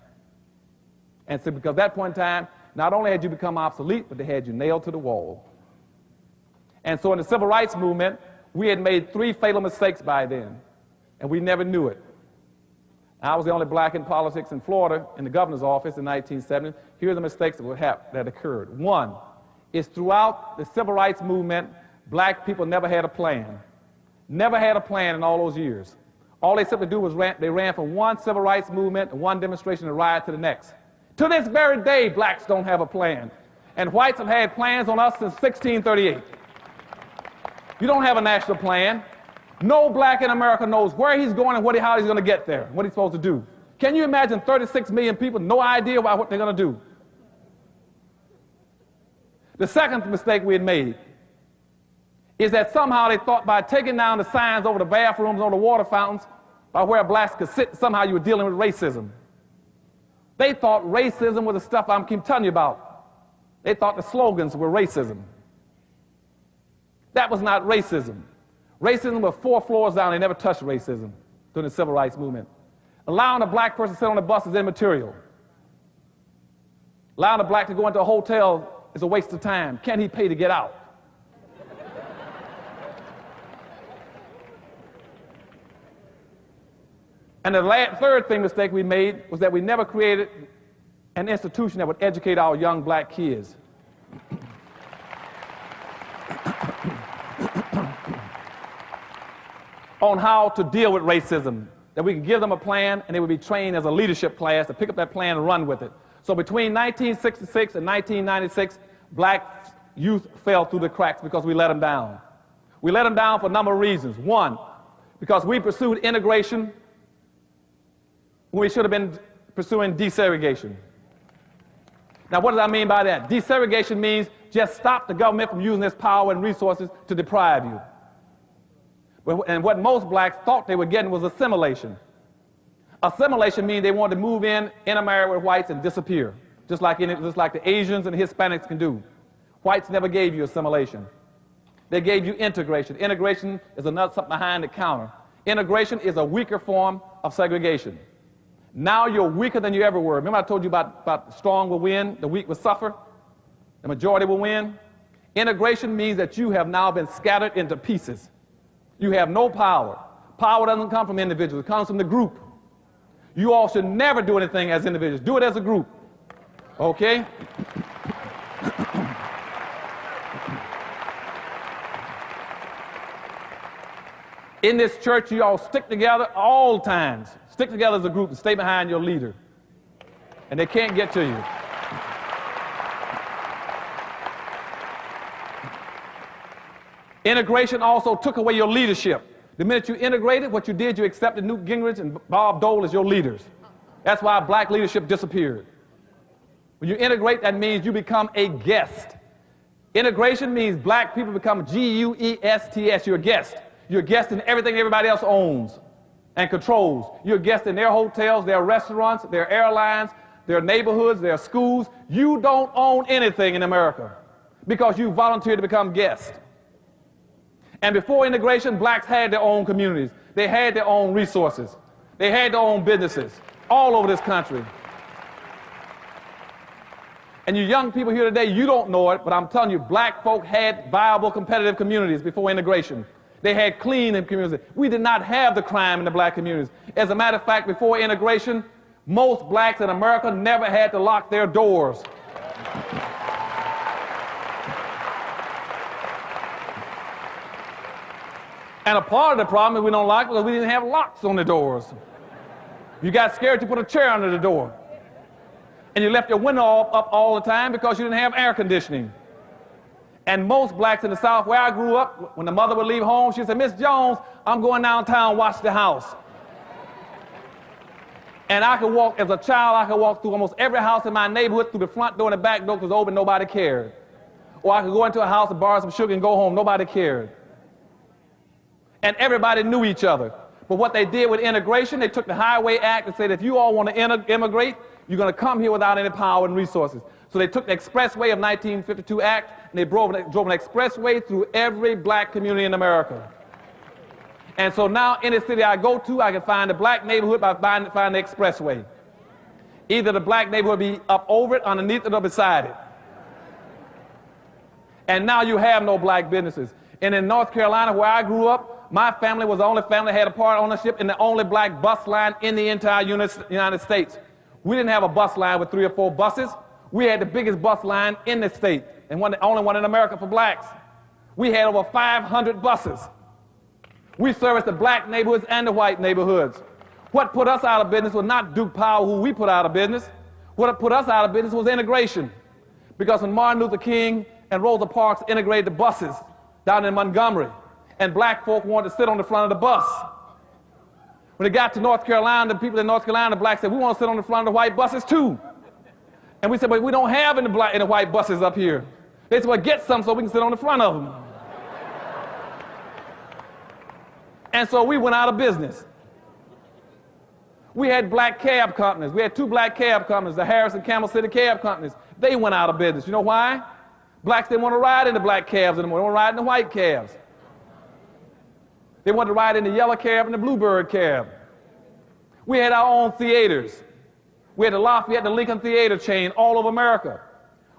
S1: And so because at that point in time, not only had you become obsolete, but they had you nailed to the wall. And so in the civil rights movement, we had made 3 fatal mistakes by then, and we never knew it. I was the only black in politics in Florida in the governor's office in 1970. Here are the mistakes that occurred. 1 is throughout the civil rights movement, black people never had a plan. Never had a plan in all those years. All they simply do was they ran from one civil rights movement and one demonstration and riot to the next. To this very day, blacks don't have a plan. And whites have had plans on us since 1638. You don't have a national plan. No black in America knows where he's going and how he's going to get there, what he's supposed to do. Can you imagine 36 million people, no idea about what they're going to do? The second mistake we had made is that somehow they thought by taking down the signs over the bathrooms, over the water fountains, by where blacks could sit, somehow you were dealing with racism. They thought racism was the stuff I keep telling you about. They thought the slogans were racism. That was not racism. Racism was 4 floors down. They never touched racism during the civil rights movement. Allowing a black person to sit on the bus is immaterial. Allowing a black to go into a hotel is a waste of time. Can he pay to get out? And the third mistake we made was that we never created an institution that would educate our young black kids. On how to deal with racism, that we could give them a plan and they would be trained as a leadership class to pick up that plan and run with it. So between 1966 and 1996, black youth fell through the cracks because we let them down. We let them down for a number of reasons. One, because we pursued integration when we should have been pursuing desegregation. Now, what does I mean by that? Desegregation means just stop the government from using its power and resources to deprive you. And what most blacks thought they were getting was assimilation. Assimilation means they wanted to move in America with whites and disappear, just like the Asians and Hispanics can do. Whites never gave you assimilation. They gave you integration. Integration is another something behind the counter. Integration is a weaker form of segregation. Now you're weaker than you ever were. Remember I told you about the strong will win, the weak will suffer, the majority will win? Integration means that you have now been scattered into pieces. You have no power. Power doesn't come from individuals. It comes from the group. You all should never do anything as individuals. Do it as a group. Okay? In this church, you all stick together all times. Stick together as a group and stay behind your leader. And they can't get to you. Integration also took away your leadership. The minute you integrated, what you did, you accepted Newt Gingrich and Bob Dole as your leaders. That's why black leadership disappeared. When you integrate, that means you become a guest. Integration means black people become G-U-E-S-T-S. You're a guest. You're a guest in everything everybody else owns and controls. You're a guest in their hotels, their restaurants, their airlines, their neighborhoods, their schools. You don't own anything in America because you volunteered to become guests. And before integration, blacks had their own communities. They had their own resources. They had their own businesses all over this country. And you young people here today, you don't know it, but I'm telling you, black folk had viable, competitive communities before integration. They had clean communities. We did not have the crime in the black communities. As a matter of fact, before integration, most blacks in America never had to lock their doors. And a part of the problem is we don't lock because we didn't have locks on the doors. You got scared to put a chair under the door. And you left your window up all the time because you didn't have air conditioning. And most blacks in the South, where I grew up, when the mother would leave home, she'd say, "Miss Jones, I'm going downtown, watch the house." And I could walk, as a child, I could walk through almost every house in my neighborhood, through the front door and the back door, because open, nobody cared. Or I could go into a house and borrow some sugar and go home, nobody cared. And everybody knew each other. But what they did with integration, they took the Highway Act and said, if you all want to immigrate, you're going to come here without any power and resources. So they took the Expressway of 1952 Act, and they drove an expressway through every black community in America. And so now, any city I go to, I can find a black neighborhood by finding the expressway. Either the black neighborhood will be up over it, underneath it, or beside it. And now you have no black businesses. And in North Carolina, where I grew up, my family was the only family that had a part ownership in the only black bus line in the entire United States. We didn't have a bus line with 3 or 4 buses. We had the biggest bus line in the state, and the only one in America for blacks. We had over 500 buses. We service the black neighborhoods and the white neighborhoods. What put us out of business was not Duke Powell, who we put out of business. What put us out of business was integration. Because when Martin Luther King and Rosa Parks integrated the buses down in Montgomery, and black folk wanted to sit on the front of the bus. When it got to North Carolina, the people in North Carolina, the blacks said, we want to sit on the front of the white buses too. And we said, but we don't have any black and the white buses up here. They said, well, get some so we can sit on the front of them. And so we went out of business. We had black cab companies. We had 2 black cab companies, the Harris and Camel City cab companies. They went out of business. You know why? Blacks didn't want to ride in the black cabs anymore. They want to ride in the white cabs. They wanted to ride in the yellow cab and the bluebird cab. We had our own theaters. We had the Lafayette, the Lincoln Theater chain all over America.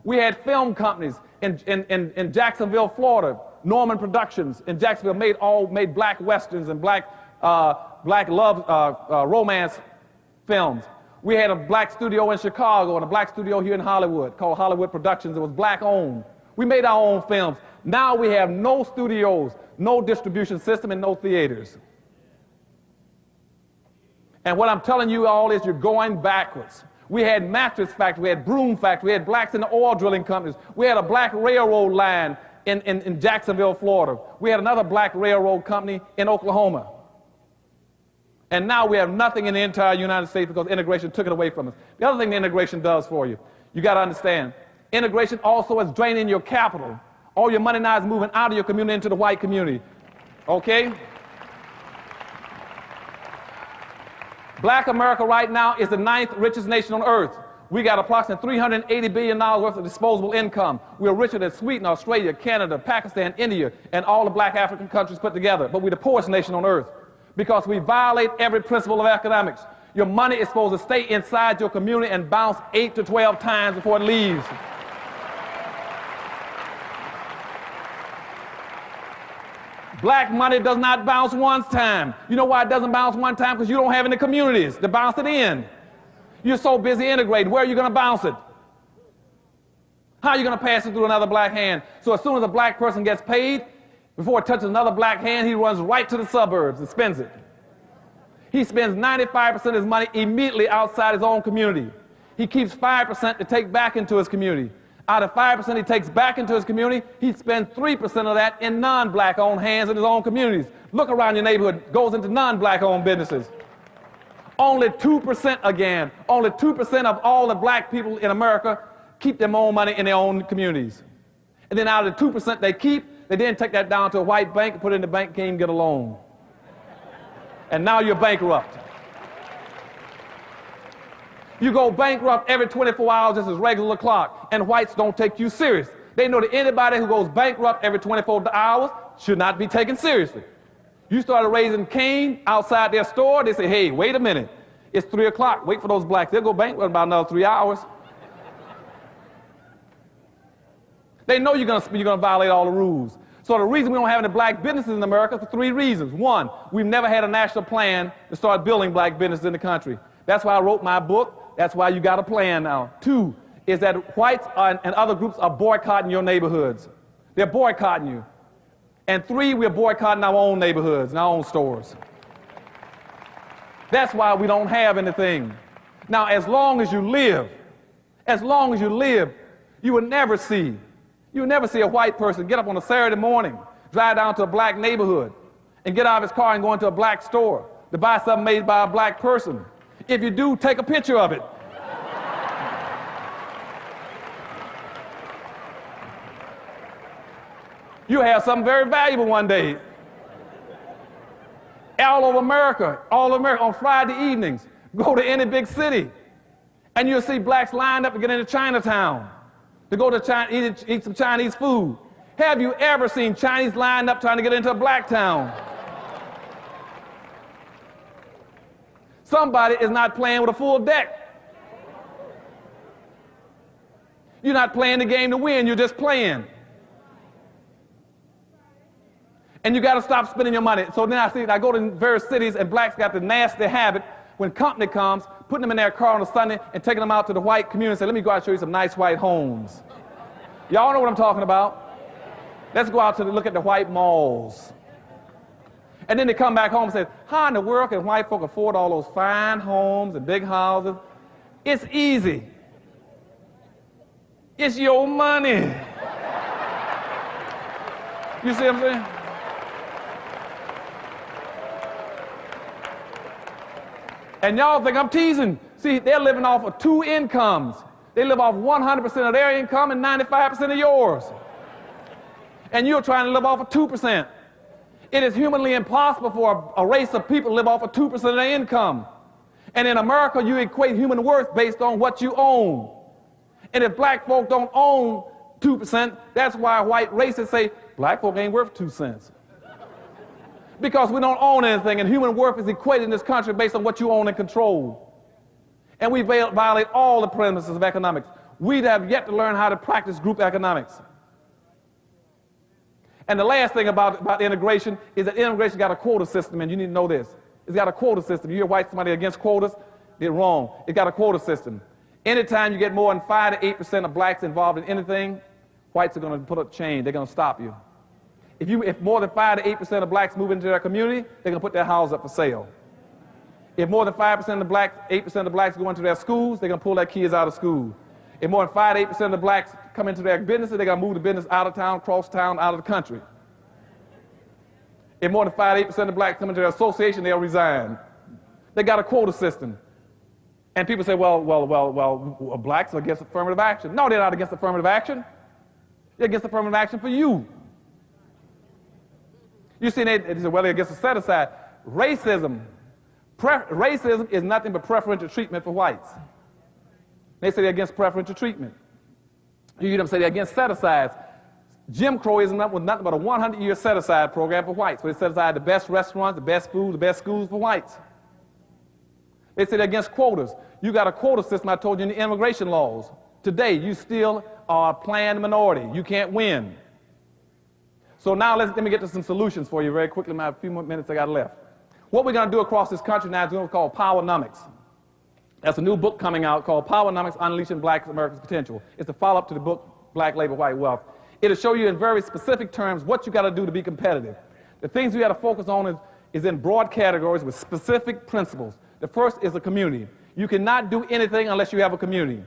S1: We had film companies in Jacksonville, Florida. Norman Productions in Jacksonville made black westerns and black love romance films. We had a black studio in Chicago and a black studio here in Hollywood called Hollywood Productions. It was black owned. We made our own films. Now we have no studios, no distribution system, and no theaters. And what I'm telling you all is you're going backwards. We had mattress factories, we had broom factories, we had blacks in the oil drilling companies. We had a black railroad line in Jacksonville, Florida. We had another black railroad company in Oklahoma. And now we have nothing in the entire United States because integration took it away from us. The other thing the integration does for you, you got to understand, integration also is draining your capital. All your money now is moving out of your community into the white community. Okay? Black America right now is the 9th richest nation on earth. We got approximately $380 billion worth of disposable income. We're richer than Sweden, Australia, Canada, Pakistan, India, and all the black African countries put together. But we're the poorest nation on earth because we violate every principle of economics. Your money is supposed to stay inside your community and bounce 8 to 12 times before it leaves. Black money does not bounce one time. You know why it doesn't bounce one time? Because you don't have any communities to bounce it in. You're so busy integrating. Where are you going to bounce it? How are you going to pass it through another black hand? So as soon as a black person gets paid, before it touches another black hand, he runs right to the suburbs and spends it. He spends 95% of his money immediately outside his own community. He keeps 5% to take back into his community. Out of 5% he takes back into his community, he spends 3% of that in non-black owned hands in his own communities. Look around your neighborhood, goes into non-black owned businesses. Only 2% again, only 2% of all the black people in America keep their own money in their own communities. And then out of the 2% they keep, they then take that down to a white bank and put it in the bank, can't even get a loan. And now you're bankrupt. You go bankrupt every 24 hours just as regular clock, and whites don't take you serious. They know that anybody who goes bankrupt every 24 hours should not be taken seriously. You started raising Cain outside their store, they say, hey, wait a minute, it's 3 o'clock, wait for those blacks, they'll go bankrupt in about another 3 hours. They know you're gonna violate all the rules. So the reason we don't have any black businesses in America is for 3 reasons. 1, we've never had a national plan to start building black businesses in the country. That's why I wrote my book. That's why you got a plan now. 2 is that whites and other groups are boycotting your neighborhoods. They're boycotting you. And 3, we're boycotting our own neighborhoods and our own stores. That's why we don't have anything. Now, as long as you live, you will never see a white person get up on a Saturday morning, drive down to a black neighborhood, and get out of his car and go into a black store to buy something made by a black person. If you do, take a picture of it. You have something very valuable one day. All over America, on Friday evenings, go to any big city, and you'll see blacks lined up to get into Chinatown, to go to China, eat some Chinese food. Have you ever seen Chinese lined up trying to get into a black town? Somebody is not playing with a full deck. You're not playing the game to win, you're just playing. And you got to stop spending your money. So then I go to various cities, and blacks got the nasty habit, when company comes, putting them in their car on a Sunday and taking them out to the white community and say, let me go out and show you some nice white homes. Y'all know what I'm talking about? Let's go out to look at the white malls. And then they come back home and say, how in the world can white folk afford all those fine homes and big houses? It's easy. It's your money. You see what I'm saying? And y'all think I'm teasing. See, they're living off of 2 incomes. They live off 100% of their income and 95% of yours. And you're trying to live off of 2%. It is humanly impossible for a race of people to live off of 2% of their income. And in America, you equate human worth based on what you own. And if black folk don't own 2%, that's why white racists say, black folk ain't worth 2 cents. Because we don't own anything, and human worth is equated in this country based on what you own and control. And we violate all the premises of economics. We have yet to learn how to practice group economics. And the last thing about integration is that integration got a quota system, and you need to know this. It's got a quota system. You hear white somebody against quotas, they're wrong. It's got a quota system. Anytime you get more than 5 to 8% of blacks involved in anything, whites are going to put up chain. They're going to stop you. If more than 5 to 8% of blacks move into their community, they're going to put their house up for sale. If more than 5% of the blacks, 8% of blacks go into their schools, they're going to pull their kids out of school. If more than 5 to 8% of the blacks come into their businesses, they're going to move the business out of town, cross town, out of the country. If more than 5 to 8% of the blacks come into their association, they'll resign. They got a quota system. And people say, well, blacks are against affirmative action. No, they're not against affirmative action. They're against affirmative action for you. You see, they say, well, they're against a set-aside. Racism is nothing but preferential treatment for whites. They say they're against preferential treatment. You hear them say they're against set-asides. Jim Crowism was nothing but a 100-year set-aside program for whites, where they set aside the best restaurants, the best food, the best schools for whites. They say they're against quotas. You got a quota system, I told you, in the immigration laws. Today, you still are a planned minority. You can't win. So now let me get to some solutions for you very quickly, my few more minutes I got left. What we're going to do across this country now is what's called Powernomics. That's a new book coming out called Powernomics, Unleashing Black America's Potential. It's a follow-up to the book, Black Labor, White Wealth. It'll show you in very specific terms what you got to do to be competitive. The things we got to focus on is in broad categories with specific principles. The first is the community. You cannot do anything unless you have a community.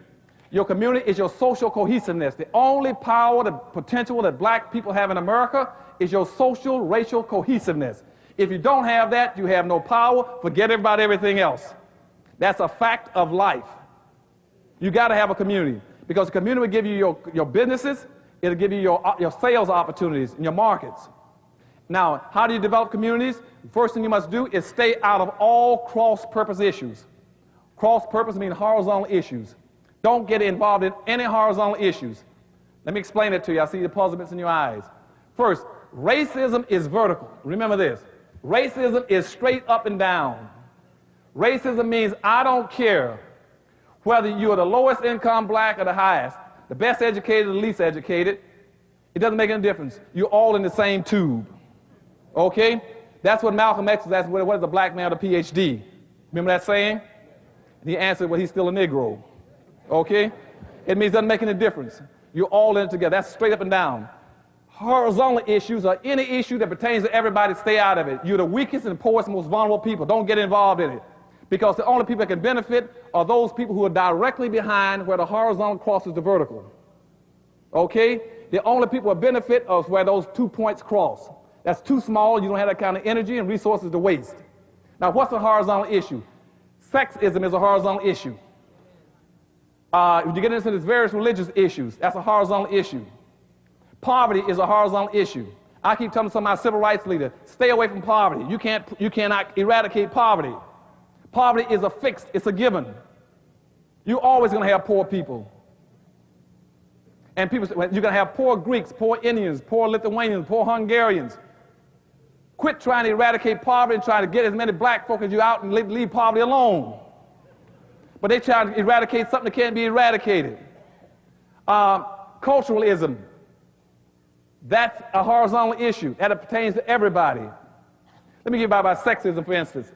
S1: Your community is your social cohesiveness. The only power, the potential that black people have in America is your social, racial cohesiveness. If you don't have that, you have no power. Forget about everything else. That's a fact of life. You got to have a community, because the community will give you your businesses. It'll give you your sales opportunities in your markets. Now, how do you develop communities? The first thing you must do is stay out of all cross-purpose issues. Cross-purpose means horizontal issues. Don't get involved in any horizontal issues. Let me explain it to you. I see the puzzlements in your eyes. First, racism is vertical. Remember this. Racism is straight up and down. Racism means I don't care whether you're the lowest income black or the highest, the best educated or the least educated. It doesn't make any difference. You're all in the same tube. Okay? That's what Malcolm X was asking, what is a black man with a PhD? Remember that saying? And he answered, well, he's still a Negro. Okay? It means it doesn't make any difference. You're all in it together. That's straight up and down. Horizontal issues are any issue that pertains to everybody, stay out of it. You're the weakest and poorest and most vulnerable people. Don't get involved in it. Because the only people that can benefit are those people who are directly behind where the horizontal crosses the vertical. Okay? The only people who benefit are where those 2 points cross. That's too small. You don't have that kind of energy and resources to waste. Now, what's a horizontal issue? Sexism is a horizontal issue. If you get into these various religious issues, that's a horizontal issue. Poverty is a horizontal issue. I keep telling some of my civil rights leaders, stay away from poverty. You cannot eradicate poverty. Poverty is a fixed, it's a given. You're always going to have poor people. And people say, well, you're going to have poor Greeks, poor Indians, poor Lithuanians, poor Hungarians. Quit trying to eradicate poverty and try to get as many black folk as you out and leave poverty alone. But they try to eradicate something that can't be eradicated. Culturalism. That's a horizontal issue, and it pertains to everybody. Let me give you about sexism, for instance.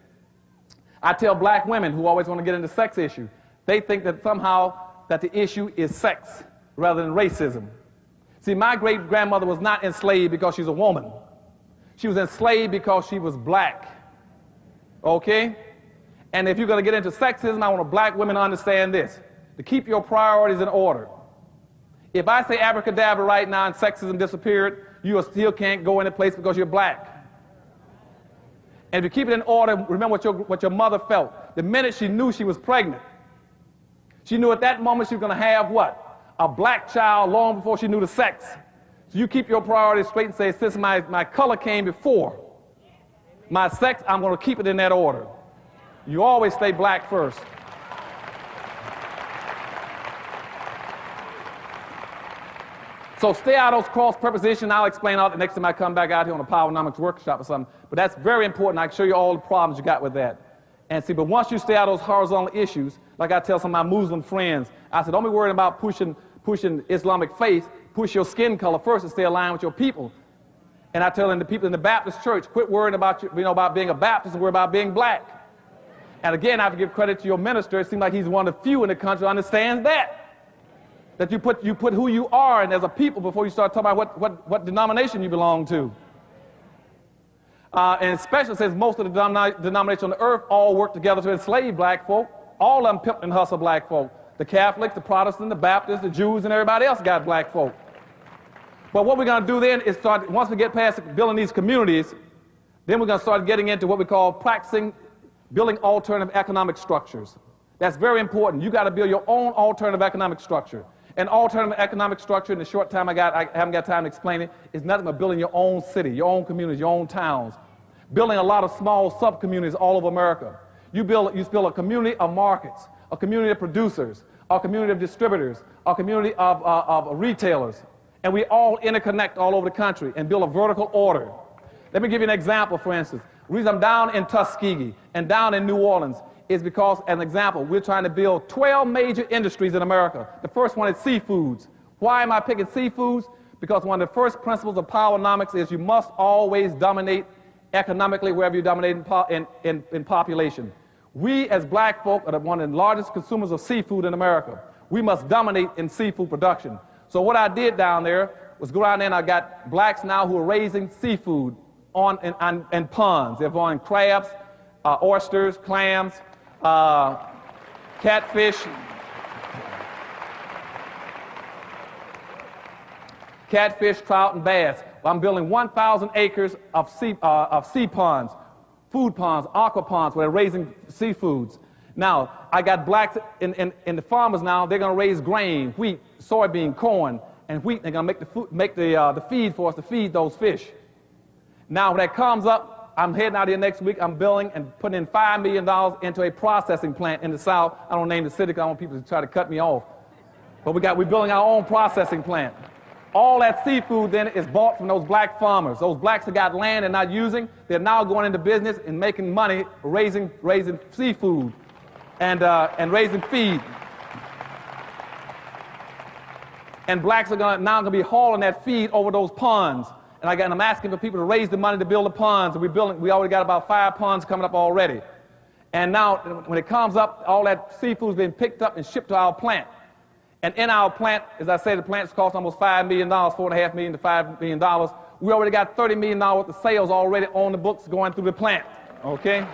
S1: I tell black women who always want to get into sex issue, they think that somehow that the issue is sex rather than racism. See, my great-grandmother was not enslaved because she's a woman. She was enslaved because she was black. Okay? And if you're going to get into sexism, I want black women to understand this, to keep your priorities in order. If I say abracadabra right now and sexism disappeared, you still can't go into place because you're black. And if you keep it in order, remember what your mother felt. The minute she knew she was pregnant, she knew at that moment she was going to have what? A black child long before she knew the sex. So you keep your priorities straight and say, since my color came before my sex, I'm going to keep it in that order. You always stay black first. So stay out of those cross prepositions. I'll explain out the next time I come back out here on a Powernomics workshop or something. But that's very important. I can show you all the problems you got with that. And see, but once you stay out of those horizontal issues, like I tell some of my Muslim friends, I said, don't be worried about pushing Islamic faith. Push your skin color first and stay aligned with your people. And I tell them, the people in the Baptist church, quit worrying about about being a Baptist and worry about being black. And again, I have to give credit to your minister. It seems like he's one of the few in the country who understands that. That you put who you are and as a people before you start talking about what denomination you belong to. And especially since most of the denominations on the earth all work together to enslave black folk. All of them pimp and hustle black folk. The Catholics, the Protestants, the Baptists, the Jews, and everybody else got black folk. But what we're going to do then is start, once we get past building these communities, then we're going to start getting into what we call building alternative economic structures. That's very important. You got to build your own alternative economic structure. An alternative economic structure, in the short time I haven't got time to explain it, is nothing but building your own city, your own communities, your own towns. Building a lot of small sub-communities all over America. You build a community of markets, a community of producers, a community of distributors, a community of retailers. And we all interconnect all over the country and build a vertical order. Let me give you an example, for instance. The reason I'm down in Tuskegee and down in New Orleans is because, as an example, we're trying to build 12 major industries in America. The first one is seafoods. Why am I picking seafoods? Because one of the first principles of Powernomics is you must always dominate economically wherever you dominate in population. We, as black folk, are one of the largest consumers of seafood in America. We must dominate in seafood production. So what I did down there was go down there and I got blacks now who are raising seafood in ponds. They're growing crabs, oysters, clams, catfish, trout, and bass. I'm building 1,000 acres of sea ponds, food ponds, aqua ponds, where they're raising seafoods. Now, I got blacks in the farmers now. They're going to raise grain, wheat, soybean, corn, and wheat. They're going to make the feed for us to feed those fish. Now, when that comes up, I'm heading out here next week. I'm building and putting in $5 million into a processing plant in the South. I don't name the city because I don't want people to try to cut me off. But we're building our own processing plant. All that seafood then is bought from those black farmers. Those blacks that got land and not using, they're now going into business and making money raising seafood and raising feed. And blacks are now going to be hauling that feed over those ponds. And I'm asking for people to raise the money to build the ponds. And we already got about 5 ponds coming up already. And now, when it comes up, all that seafood's been picked up and shipped to our plant. And in our plant, as I say, the plant's cost almost $5 million, $4.5 million to $5 million. We already got $30 million worth of sales already on the books going through the plant. Okay?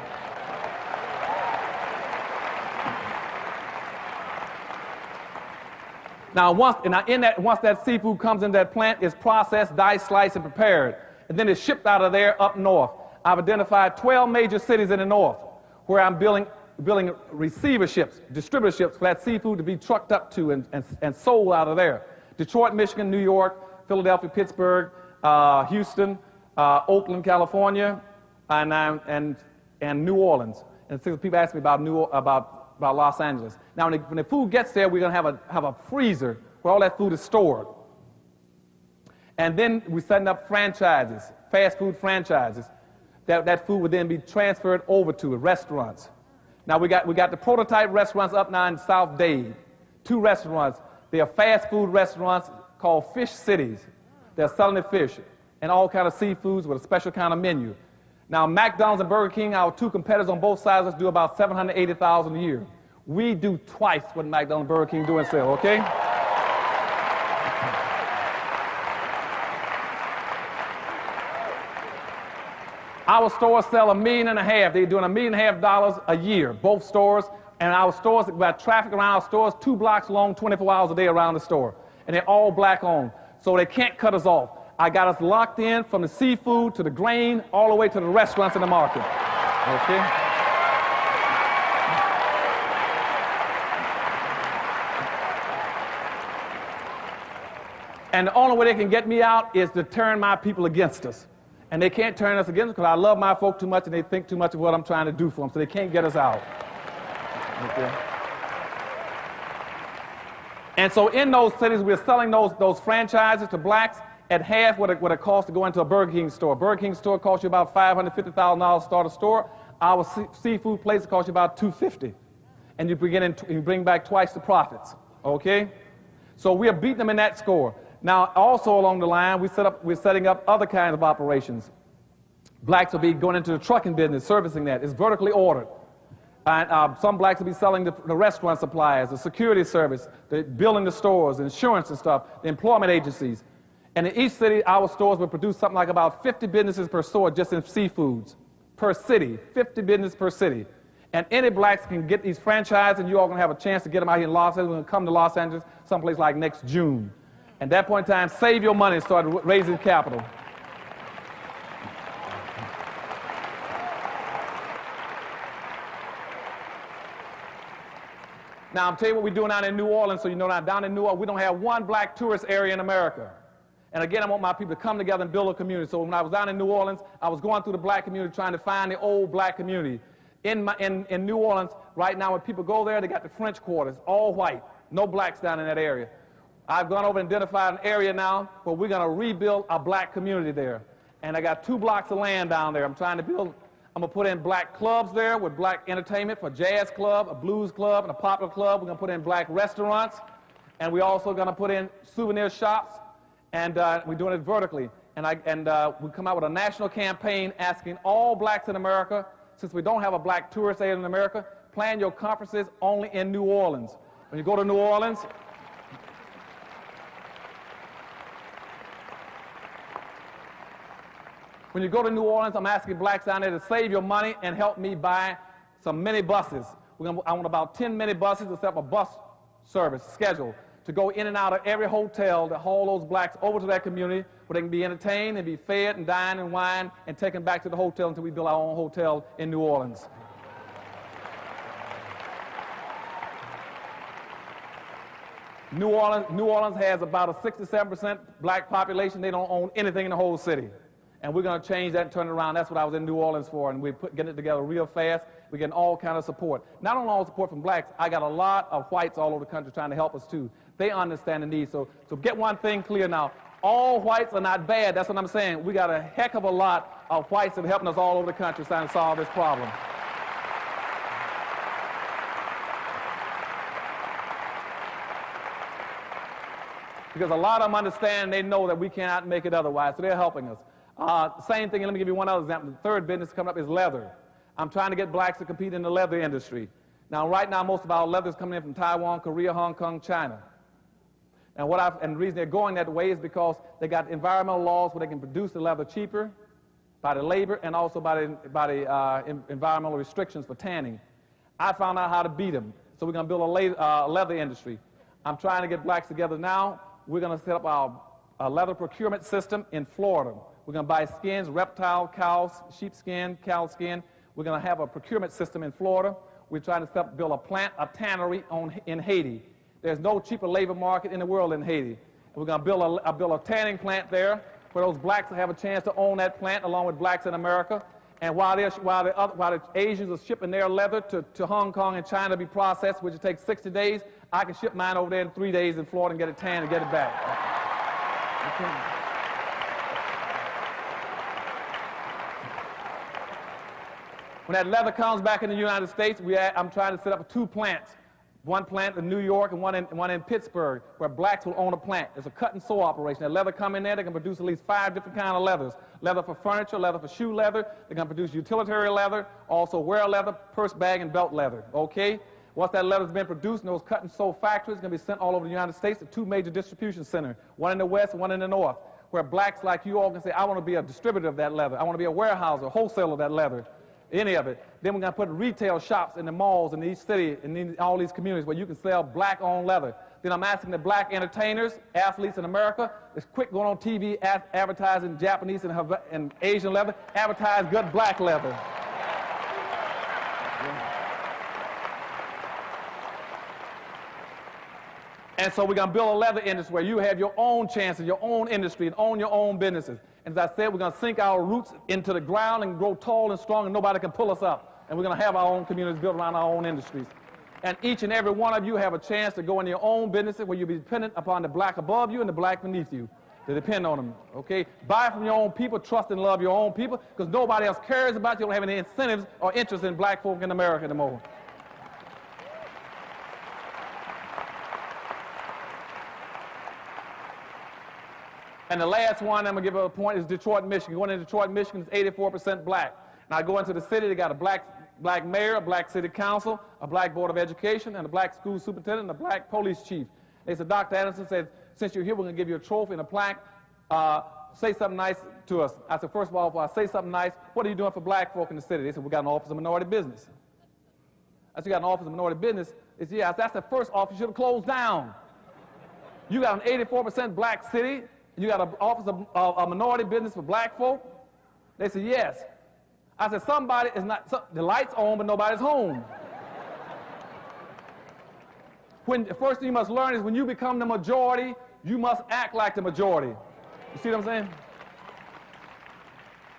S1: Now, once that seafood comes in that plant, it's processed, diced, sliced, and prepared. And then it's shipped out of there up north. I've identified 12 major cities in the north where I'm building receiverships, distributorships for that seafood to be trucked up to and sold out of there. Detroit, Michigan, New York, Philadelphia, Pittsburgh, Houston, Oakland, California, and New Orleans. And people ask me about Los Angeles. Now, when the food gets there, we're going to have a freezer where all that food is stored. And then we're setting up franchises, fast food franchises, that food would then be transferred over to restaurants. Now, we got the prototype restaurants up now in South Dade. 2 restaurants. They are fast food restaurants called Fish Cities. They're selling the fish and all kind of seafoods with a special kind of menu. Now, McDonald's and Burger King, our 2 competitors on both sides, do about $780,000 a year. We do twice what McDonald's and Burger King do and sell, okay? Our stores sell $1.5 million. They're doing $1.5 million a year, both stores. And our stores, we have traffic around our stores 2 blocks long, 24 hours a day around the store. And they're all black owned. So they can't cut us off. I got us locked in from the seafood to the grain, all the way to the restaurants and the market. Okay? And the only way they can get me out is to turn my people against us. And they can't turn us against us because I love my folk too much and they think too much of what I'm trying to do for them, so they can't get us out. Okay. And so in those cities, we're selling those franchises to blacks at half what it costs to go into a Burger King store. Burger King store costs you about $550,000 to start a store. Our seafood place costs you about $250,000. And you bring back twice the profits. Okay? So we are beating them in that score. Now, also along the line, we're setting up other kinds of operations. Blacks will be going into the trucking business, servicing that. It's vertically ordered. And some blacks will be selling the restaurant suppliers, the security service, the building the stores, insurance and stuff, the employment agencies. And in each city, our stores will produce something like about 50 businesses per store just in seafoods. Per city, 50 businesses per city. And any blacks can get these franchises, and you all going to have a chance to get them out here in Los Angeles. We're going to come to Los Angeles someplace like next June. At that point in time, save your money and start raising capital. Now, I'm telling you what we're doing down in New Orleans, so you know that down in New Orleans, we don't have one black tourist area in America. And again, I want my people to come together and build a community. So when I was down in New Orleans, I was going through the black community trying to find the old black community. In New Orleans, right now, when people go there, they got the French quarters, all white, no blacks down in that area. I've gone over and identified an area now where we're going to rebuild a black community there. And I got 2 blocks of land down there. I'm trying to build. I'm going to put in black clubs there with black entertainment for a jazz club, a blues club, and a popular club. We're going to put in black restaurants. And we're also going to put in souvenir shops. And we're doing it vertically. And we come out with a national campaign asking all blacks in America, since we don't have a black tourist area in America, plan your conferences only in New Orleans. When you go to New Orleans, I'm asking blacks down there to save your money and help me buy some mini buses. I want about 10 mini buses to set up a bus service schedule to go in and out of every hotel to haul those blacks over to that community where they can be entertained and be fed and dined and wined and taken back to the hotel until we build our own hotel in New Orleans. New Orleans has about a 67% black population. They don't own anything in the whole city. And we're going to change that and turn it around. That's what I was in New Orleans for, and we're getting it together real fast. We're getting all kind of support. Not only all support from blacks, I got a lot of whites all over the country trying to help us too. They understand the need. So get one thing clear now. All whites are not bad. That's what I'm saying. We got a heck of a lot of whites that are helping us all over the country trying to solve this problem. Because a lot of them understand, they know that we cannot make it otherwise, so they're helping us. Same thing, and let me give you one other example. The third business coming up is leather. I'm trying to get blacks to compete in the leather industry. Now, right now, most of our leather is coming in from Taiwan, Korea, Hong Kong, China. And the reason they're going that way is because they got environmental laws where they can produce the leather cheaper by the labor and also by the environmental restrictions for tanning. I found out how to beat them, so we're going to build a leather industry. I'm trying to get blacks together now. We're going to set up our leather procurement system in Florida. We're going to buy skins, reptile, cows, sheepskin, cow skin. We're going to have a procurement system in Florida. We're trying to build a tannery in Haiti. There's no cheaper labor market in the world in Haiti. And we're going to build a tanning plant there where those blacks will have a chance to own that plant along with blacks in America. And while the Asians are shipping their leather to Hong Kong and China to be processed, which will take 60 days, I can ship mine over there in 3 days in Florida and get it tanned and get it back. Okay. When that leather comes back in the United States, I'm trying to set up 2 plants. One plant in New York and one in Pittsburgh, where blacks will own a plant. It's a cut and sew operation. That leather come in there, they can produce at least 5 different kinds of leathers. Leather for furniture, leather for shoe leather. They're going to produce utilitarian leather, also wear leather, purse bag, and belt leather. Okay? Once that leather's been produced in those cut and sew factories, it's going to be sent all over the United States to 2 major distribution centers, one in the west and one in the north. where blacks like you all can say, I want to be a distributor of that leather. I want to be a warehouser, wholesaler of that leather, any of it. Then we're going to put retail shops in the malls in each city and in all these communities where you can sell black-owned leather. Then I'm asking the black entertainers, athletes in America, it's quick going on TV, advertising Japanese and Asian leather, advertise good black leather. And so we're going to build a leather industry where you have your own chances, your own industry, and own your own businesses. And as I said, we're going to sink our roots into the ground and grow tall and strong, and nobody can pull us up. And we're going to have our own communities built around our own industries. And each and every one of you have a chance to go into your own businesses where you'll be dependent upon the black above you and the black beneath you to depend on them, okay? Buy from your own people, trust and love your own people, because nobody else cares about you. You don't have any incentives or interest in black folk in America anymore. And the last one I'm going to give a point is Detroit, Michigan. Going into Detroit, Michigan is 84% black. Now I go into the city, they got a black mayor, a black city council, a black board of education, and a black school superintendent, and a black police chief. They said, Dr. Anderson said, since you're here, we're going to give you a trophy and a plaque. Say something nice to us. I said, first of all, if I say something nice, what are you doing for black folk in the city? They said, we got an office of minority business. I said, you got an office of minority business? They said, yeah. I said, that's the first office you should have closed down. You got an 84% black city. You got an office of minority business for black folk? They said, yes. I said, somebody is not, the light's on, but nobody's home. The first thing you must learn is when you become the majority, you must act like the majority. You see what I'm saying?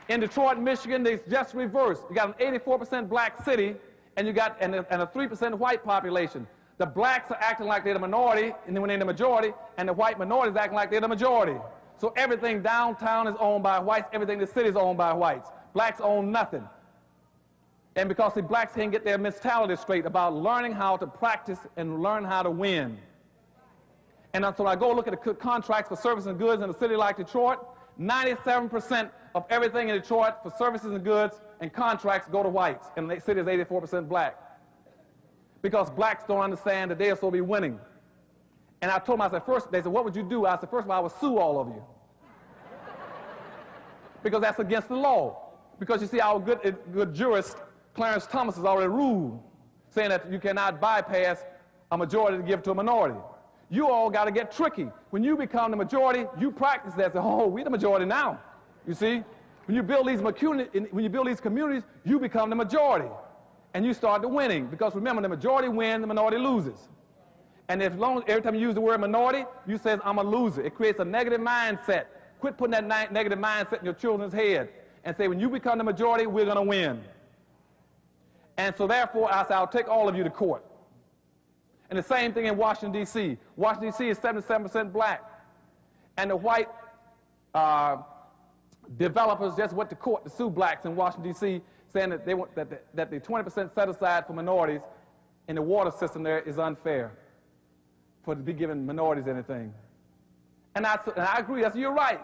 S1: In Detroit, Michigan, it's just reversed. You got an 84% black city, and you got a 3% white population. The blacks are acting like they're the minority, and then when they're the majority, and the white minority is acting like they're the majority. So everything downtown is owned by whites, everything in the city is owned by whites. Blacks own nothing. And because the blacks can't get their mentality straight about learning how to practice and learn how to win. And so I go look at the contracts for services and goods in a city like Detroit, 97% of everything in Detroit for services and goods and contracts go to whites, and the city is 84% black. Because blacks don't understand that they're supposed to be winning. And I told them, I said, first, they said, what would you do? I said, first of all, I would sue all of you. Because that's against the law. Because you see, our good jurist, Clarence Thomas, has already ruled, saying that you cannot bypass a majority to give to a minority. You all got to get tricky. When you become the majority, you practice that. Say, oh, we're the majority now. You see? When you build these communities, you become the majority. And you start to winning. Because remember, the majority wins, the minority loses. And every time you use the word minority, you say, I'm a loser. It creates a negative mindset. Quit putting that negative mindset in your children's head. And say, when you become the majority, we're going to win. And so therefore, I say, I'll take all of you to court. And the same thing in Washington, D.C. Washington, D.C. is 77% black. And the white developers just went to court to sue blacks in Washington, D.C., saying that they want that the 20% set aside for minorities in the water system there is unfair for to be giving minorities anything. And I agree. I said, you're right.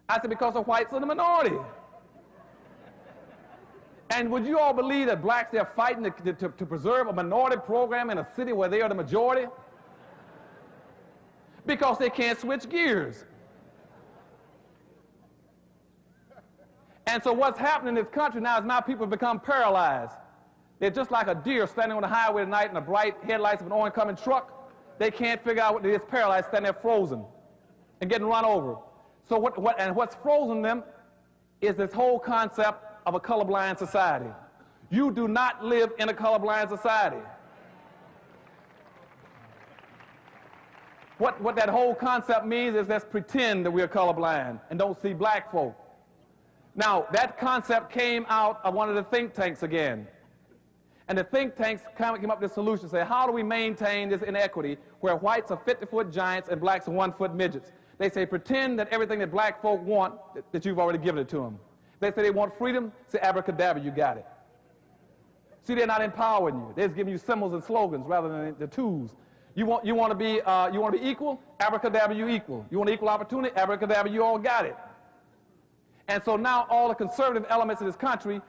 S1: I said, because the whites are the minority. And would you all believe that blacks, they're fighting to preserve a minority program in a city where they are the majority? Because they can't switch gears. And so what's happening in this country now is now people have become paralyzed. They're just like a deer standing on the highway at night in the bright headlights of an oncoming truck. They can't figure out what it is, paralyzed, standing there frozen and getting run over. So what's frozen them is this whole concept of a colorblind society. You do not live in a colorblind society. What that whole concept means is let's pretend that we're colorblind and don't see black folk. Now, that concept came out of one of the think tanks again. And the think tanks came up with this solution, say, how do we maintain this inequity where whites are 50-foot giants and blacks are 1-foot midgets? They say, pretend that everything that black folk want, that you've already given it to them. They say they want freedom, say abracadabra, you got it. See, they're not empowering you. They're just giving you symbols and slogans rather than the tools. You want to be equal? Abracadabra, you equal. You want equal opportunity? Abracadabra, you all got it. And so now all the conservative elements of this country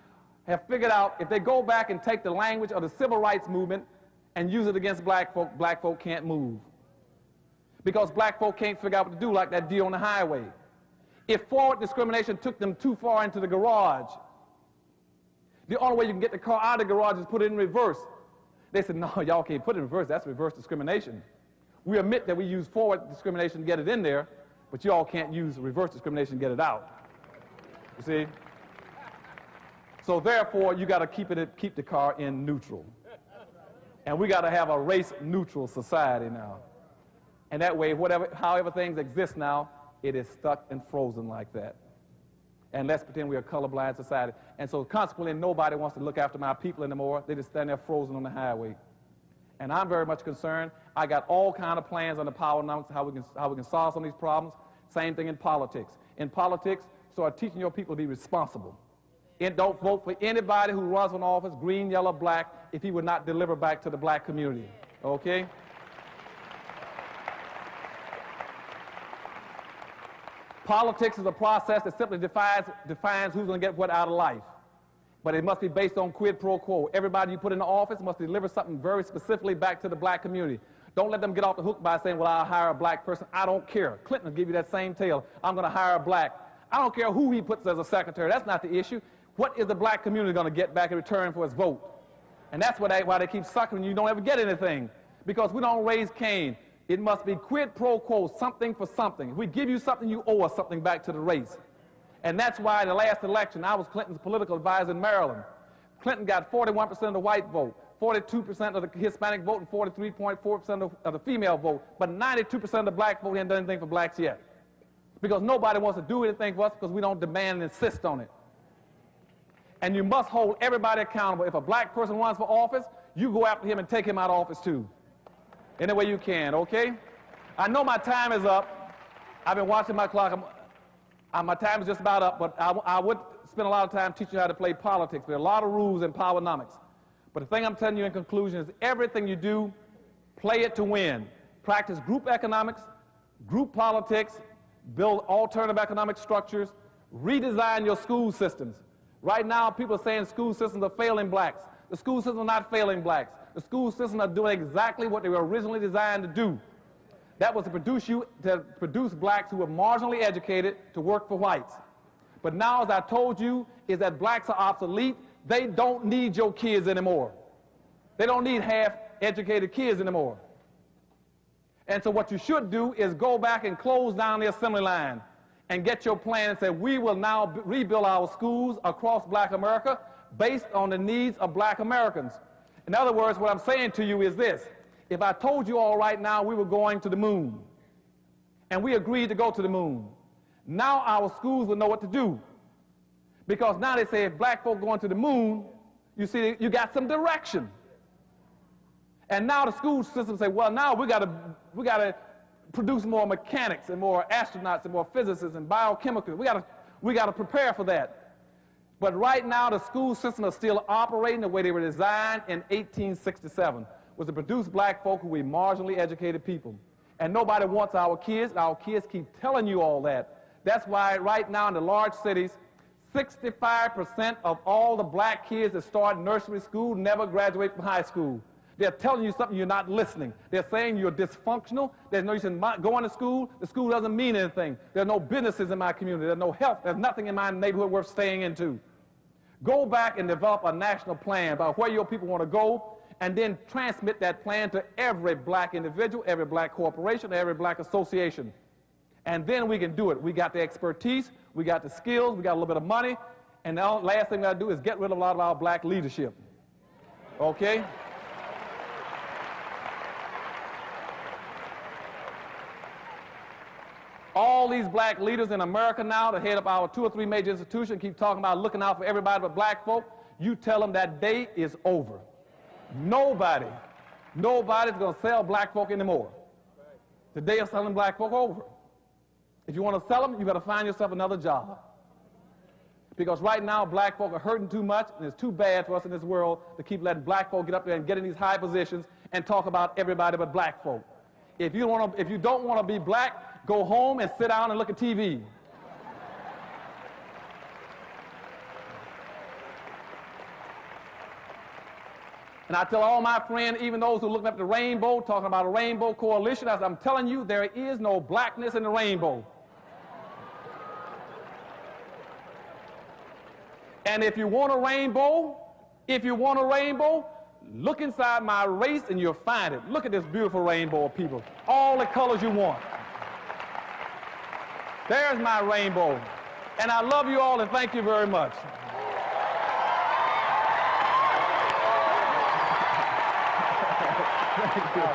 S1: have figured out if they go back and take the language of the civil rights movement and use it against black folk can't move. because black folk can't figure out what to do, like that deer on the highway. If forward discrimination took them too far into the garage, the only way you can get the car out of the garage is put it in reverse. They said, no, y'all can't put it in reverse. That's reverse discrimination. We admit that we use forward discrimination to get it in there, but y'all can't use reverse discrimination to get it out. You see? So therefore, you got to keep the car in neutral. And we got to have a race-neutral society now. And that way, however things exist now, it is stuck and frozen like that. And let's pretend we're a colorblind society. And so consequently, nobody wants to look after my people anymore. They just stand there frozen on the highway. And I'm very much concerned. I got all kind of plans on the Powernomics, how we can solve some of these problems. Same thing in politics. In politics, start teaching your people to be responsible. And don't vote for anybody who runs for an office, green, yellow, black, if he would not deliver back to the black community. Okay? Politics is a process that simply defines who's going to get what out of life. But it must be based on quid pro quo. Everybody you put in the office must deliver something very specifically back to the black community. Don't let them get off the hook by saying, well, I'll hire a black person. I don't care. Clinton will give you that same tale. I'm going to hire a black. I don't care who he puts as a secretary. That's not the issue. What is the black community going to get back in return for its vote? And that's why they keep sucking you don't ever get anything. Because we don't raise Cain. It must be quid pro quo, something for something. If we give you something, you owe us something back to the race. And that's why in the last election, I was Clinton's political advisor in Maryland. Clinton got 41% of the white vote, 42% of the Hispanic vote, and 43.4% of the female vote. But 92% of the black vote hasn't done anything for blacks yet. Because nobody wants to do anything for us because we don't demand and insist on it. And you must hold everybody accountable. If a black person runs for office, you go after him and take him out of office too. Any way you can, okay? I know my time is up. I've been watching my clock. My time is just about up, but I would spend a lot of time teaching you how to play politics. There are a lot of rules in Powernomics. But the thing I'm telling you in conclusion is everything you do, play it to win. Practice group economics, group politics, build alternative economic structures, redesign your school systems. Right now, people are saying school systems are failing blacks. The school systems are not failing blacks. The school systems are doing exactly what they were originally designed to do. That was to produce blacks who were marginally educated to work for whites. But now, as I told you, is that blacks are obsolete. They don't need your kids anymore. They don't need half-educated kids anymore. And so what you should do is go back and close down the assembly line and get your plan and say, we will now rebuild our schools across black America based on the needs of black Americans. In other words, what I'm saying to you is this. If I told you all right now we were going to the moon, and we agreed to go to the moon, now our schools will know what to do. Because now they say if black folk going to the moon, you see, you got some direction. And now the school system say, well, now we got to produce more mechanics and more astronauts and more physicists and biochemicals. We got to prepare for that. But right now, the school system is still operating the way they were designed in 1867, was to produce black folk who were marginally educated people. And nobody wants our kids. Our kids keep telling you all that. That's why right now in the large cities, 65% of all the black kids that start nursery school never graduate from high school. They're telling you something, you're not listening. They're saying you're dysfunctional. There's no use in going to school. The school doesn't mean anything. There are no businesses in my community. There's no health. There's nothing in my neighborhood worth staying into. Go back and develop a national plan about where your people want to go, and then transmit that plan to every black individual, every black corporation, every black association. And then we can do it. We got the expertise, we got the skills, we got a little bit of money, and the last thing we got to do is get rid of a lot of our black leadership. Okay? All these black leaders in America now that head up our 2 or 3 major institutions keep talking about looking out for everybody but black folk. You tell them that day is over. Nobody's going to sell black folk anymore. The day of selling black folk over. If you want to sell them, you got to find yourself another job. Because right now, black folk are hurting too much, and it's too bad for us in this world to keep letting black folk get up there and get in these high positions and talk about everybody but black folk. If you don't want to be black, go home and sit down and look at TV. And I tell all my friends, even those who look up the rainbow, talking about a rainbow coalition, as I'm telling you, there is no blackness in the rainbow. And if you want a rainbow, look inside my race and you'll find it. Look at this beautiful rainbow of people. All the colors you want. There's my rainbow. And I love you all and thank you very much. Thank you.